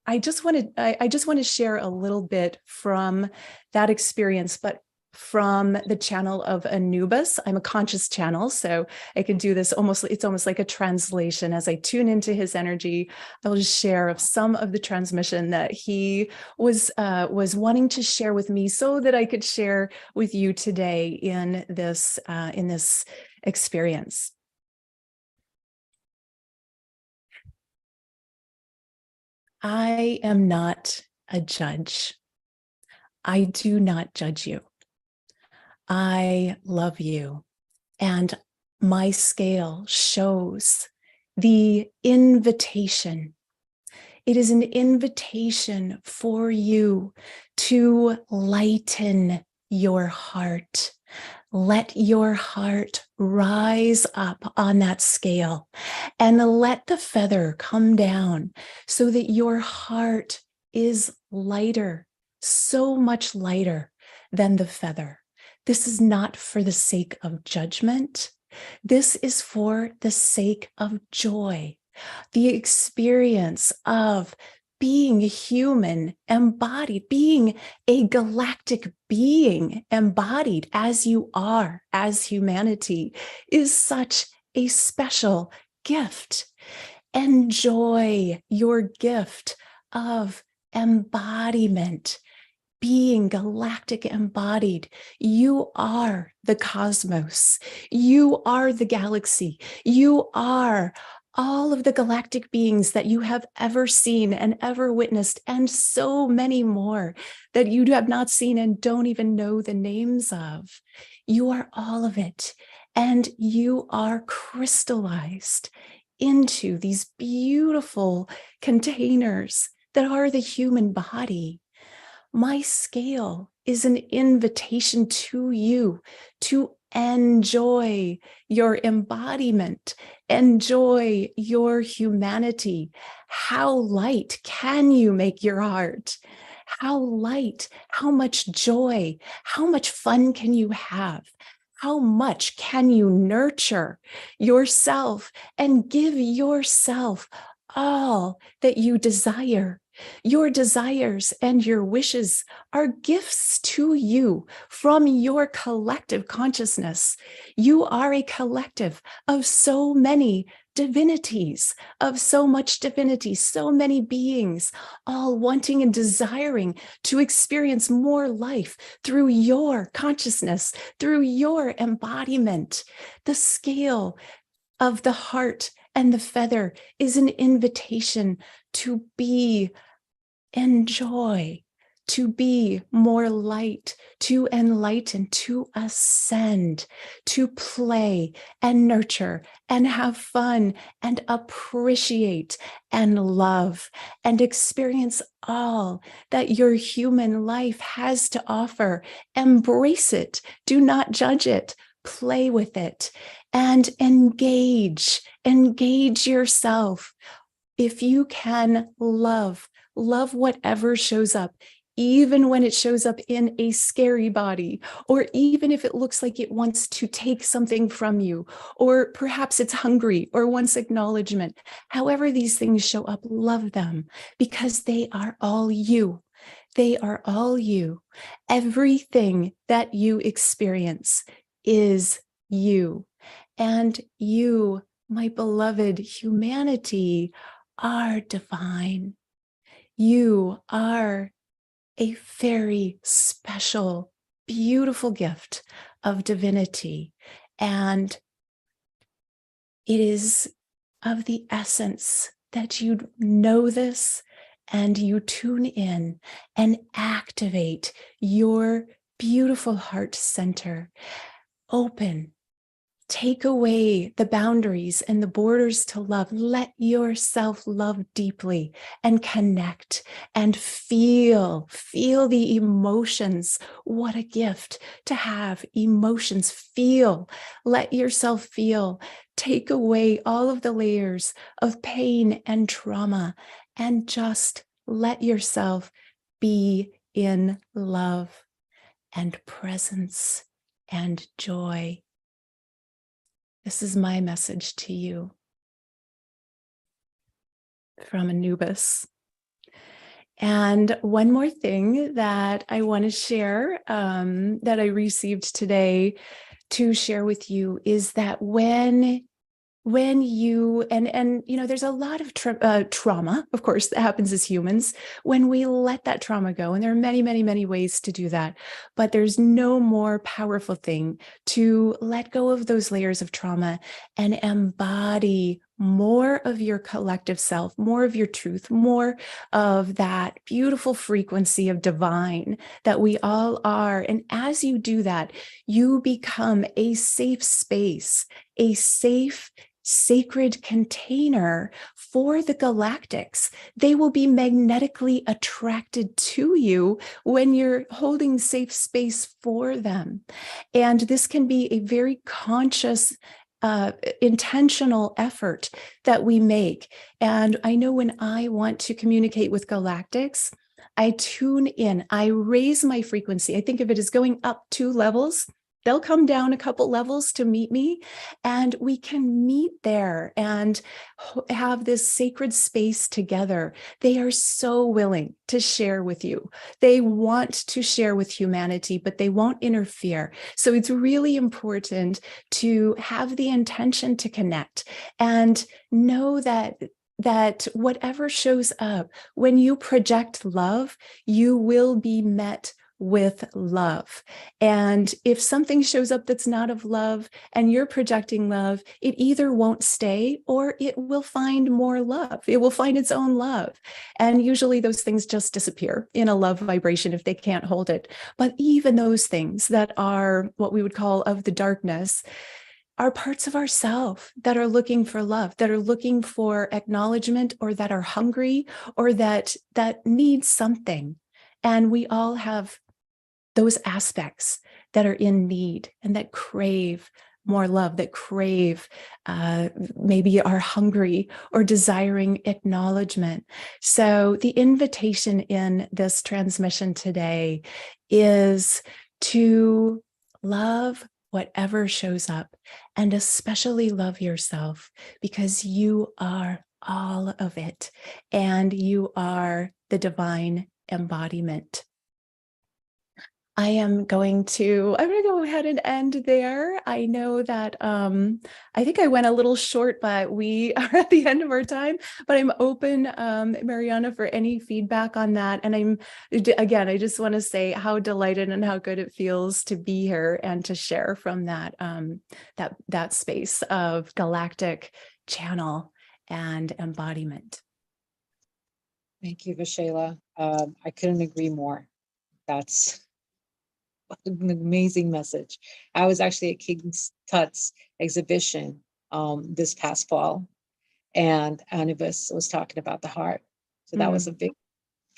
I just want to share a little bit from that experience, but from the channel of Anubis. I'm a conscious channel, so I can do this it's almost like a translation. As I tune into his energy, I will just share of some of the transmission that he was wanting to share with me, so that I could share with you today in this experience. I am not a judge. I do not judge you. I love you, and my scale shows the invitation. It is an invitation for you to lighten your heart. Let your heart rise up on that scale, and let the feather come down so that your heart is lighter, so much lighter than the feather. This is not for the sake of judgment. This is for the sake of joy, the experience of being a human embodied, being a galactic being embodied as you are, as humanity, is such a special gift. Enjoy your gift of embodiment. Being galactic embodied, you are the cosmos, you are the galaxy, you are all of the galactic beings that you have ever seen and ever witnessed, and so many more that you have not seen and don't even know the names of. You are all of it, and you are crystallized into these beautiful containers that are the human body. My scale is an invitation to you to enjoy your embodiment, enjoy your humanity. How light can you make your heart? How light, how much joy, how much fun can you have? How much can you nurture yourself and give yourself all that you desire? Your desires and your wishes are gifts to you from your collective consciousness. You are a collective of so many divinities, of so much divinity, so many beings, all wanting and desiring to experience more life through your consciousness, through your embodiment. The scale of the heart and the feather is an invitation to enjoy, to be more light, to enlighten, to ascend, to play and nurture and have fun and appreciate and love and experience all that your human life has to offer. Embrace it. Do not judge it. Play with it and engage yourself. If you can love whatever shows up, even when it shows up in a scary body, or even if it looks like it wants to take something from you, or perhaps it's hungry or wants acknowledgement. However these things show up, love them, because they are all you. They are all you. Everything that you experience is you, and you my beloved humanity, are divine. You are a very special, beautiful gift of divinity. And it is of the essence that you know this and you tune in and activate your beautiful heart center. Open. Take away the boundaries and the borders to love. Let yourself love deeply and connect and feel the emotions. What a gift to have emotions. Feel, let yourself feel. Take away all of the layers of pain and trauma and just let yourself be in love and presence and joy. This is my message to you from Anubis. And one more thing that I want to share that I received today to share with you is that when you, and you know, there's a lot of trauma, of course, that happens as humans, when we let that trauma go. And there are many, many, many ways to do that. But there's no more powerful thing to let go of those layers of trauma and embody more of your collective self, more of your truth, more of that beautiful frequency of divine that we all are. And as you do that, you become a safe space, a safe, sacred container for the galactics. They will be magnetically attracted to you when you're holding safe space for them. And this can be a very conscious, intentional effort that we make. And I know when I want to communicate with galactics, I tune in, I raise my frequency. I think of it as going up 2 levels. They'll come down a couple levels to meet me, and we can meet there and have this sacred space together. They are so willing to share with you. They want to share with humanity, but they won't interfere. So it's really important to have the intention to connect and know that whatever shows up, when you project love, you will be met with love. And if something shows up that's not of love and you're projecting love, it either won't stay or it will find more love. It will find its own love. And usually those things just disappear in a love vibration if they can't hold it. But even those things that are what we would call of the darkness are parts of ourself that are looking for love, that are looking for acknowledgement, or that are hungry, or that need something. And we all have those aspects that are in need and that crave more love, that crave, maybe are hungry or desiring acknowledgement. So the invitation in this transmission today is to love whatever shows up, and especially love yourself, because you are all of it and you are the divine embodiment. I'm going to go ahead and end there. I know that I think I went a little short, but we are at the end of our time. But I'm open, Mariana, for any feedback on that. And I just want to say how delighted and how good it feels to be here and to share from that that space of galactic channel and embodiment. Thank you, Sheila. I couldn't agree more. That's an amazing message. I was actually at King's Tut's exhibition this past fall, and Anubis was talking about the heart. So that was a big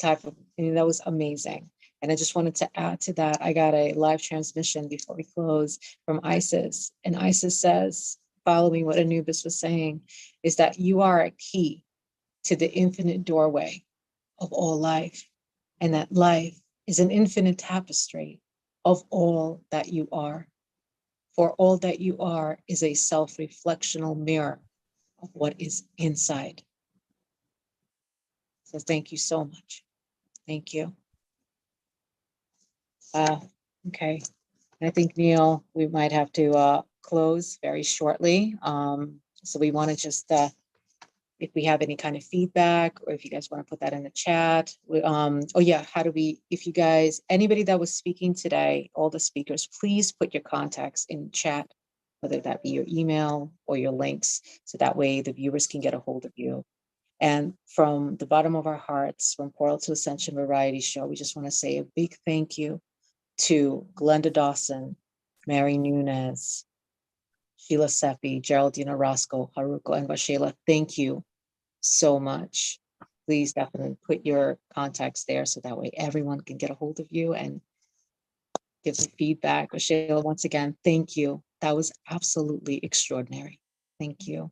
type of, that was amazing. And I just wanted to add to that, I got a live transmission before we close from Isis. And Isis says, following what Anubis was saying, is that you are a key to the infinite doorway of all life. And that life is an infinite tapestry of all that you are. For all that you are is a self-reflectional mirror of what is inside. So thank you so much. Thank you. Okay. I think, Neil, we might have to close very shortly. So we want to just, if we have any kind of feedback, or if you guys want to put that in the chat. Oh yeah, if you guys, anybody that was speaking today, all the speakers, please put your contacts in chat, whether that be your email or your links, so that way the viewers can get a hold of you. And from the bottom of our hearts, from Portal to Ascension Variety Show, we just want to say a big thank you to Glenda Dawson, Mary Nunez, Sheila Seppi, Geraldine Orozco, Haruko, and Waxela. Thank you so much. Please definitely put your contacts there so that way everyone can get a hold of you and give some feedback. Waxela, once again, thank you. That was absolutely extraordinary. Thank you.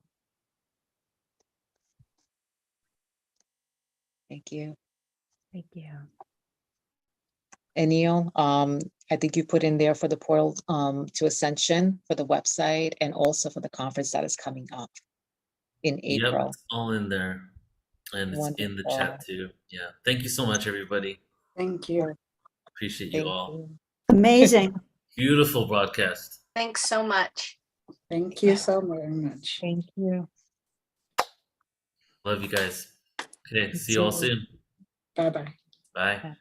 Thank you. Thank you. And Neil, I think you put in there for the Portal to Ascension for the website, and also for the conference that is coming up in Yep, April. it's all in there. And it's in the chat too. Yeah. Thank you so much, everybody. Thank you. Appreciate you Thank all. you. Amazing. Beautiful broadcast. Thanks so much. Thank you so very much. Thank you. Love you guys. Okay, You see you all too. soon. Bye-bye. Bye. Bye.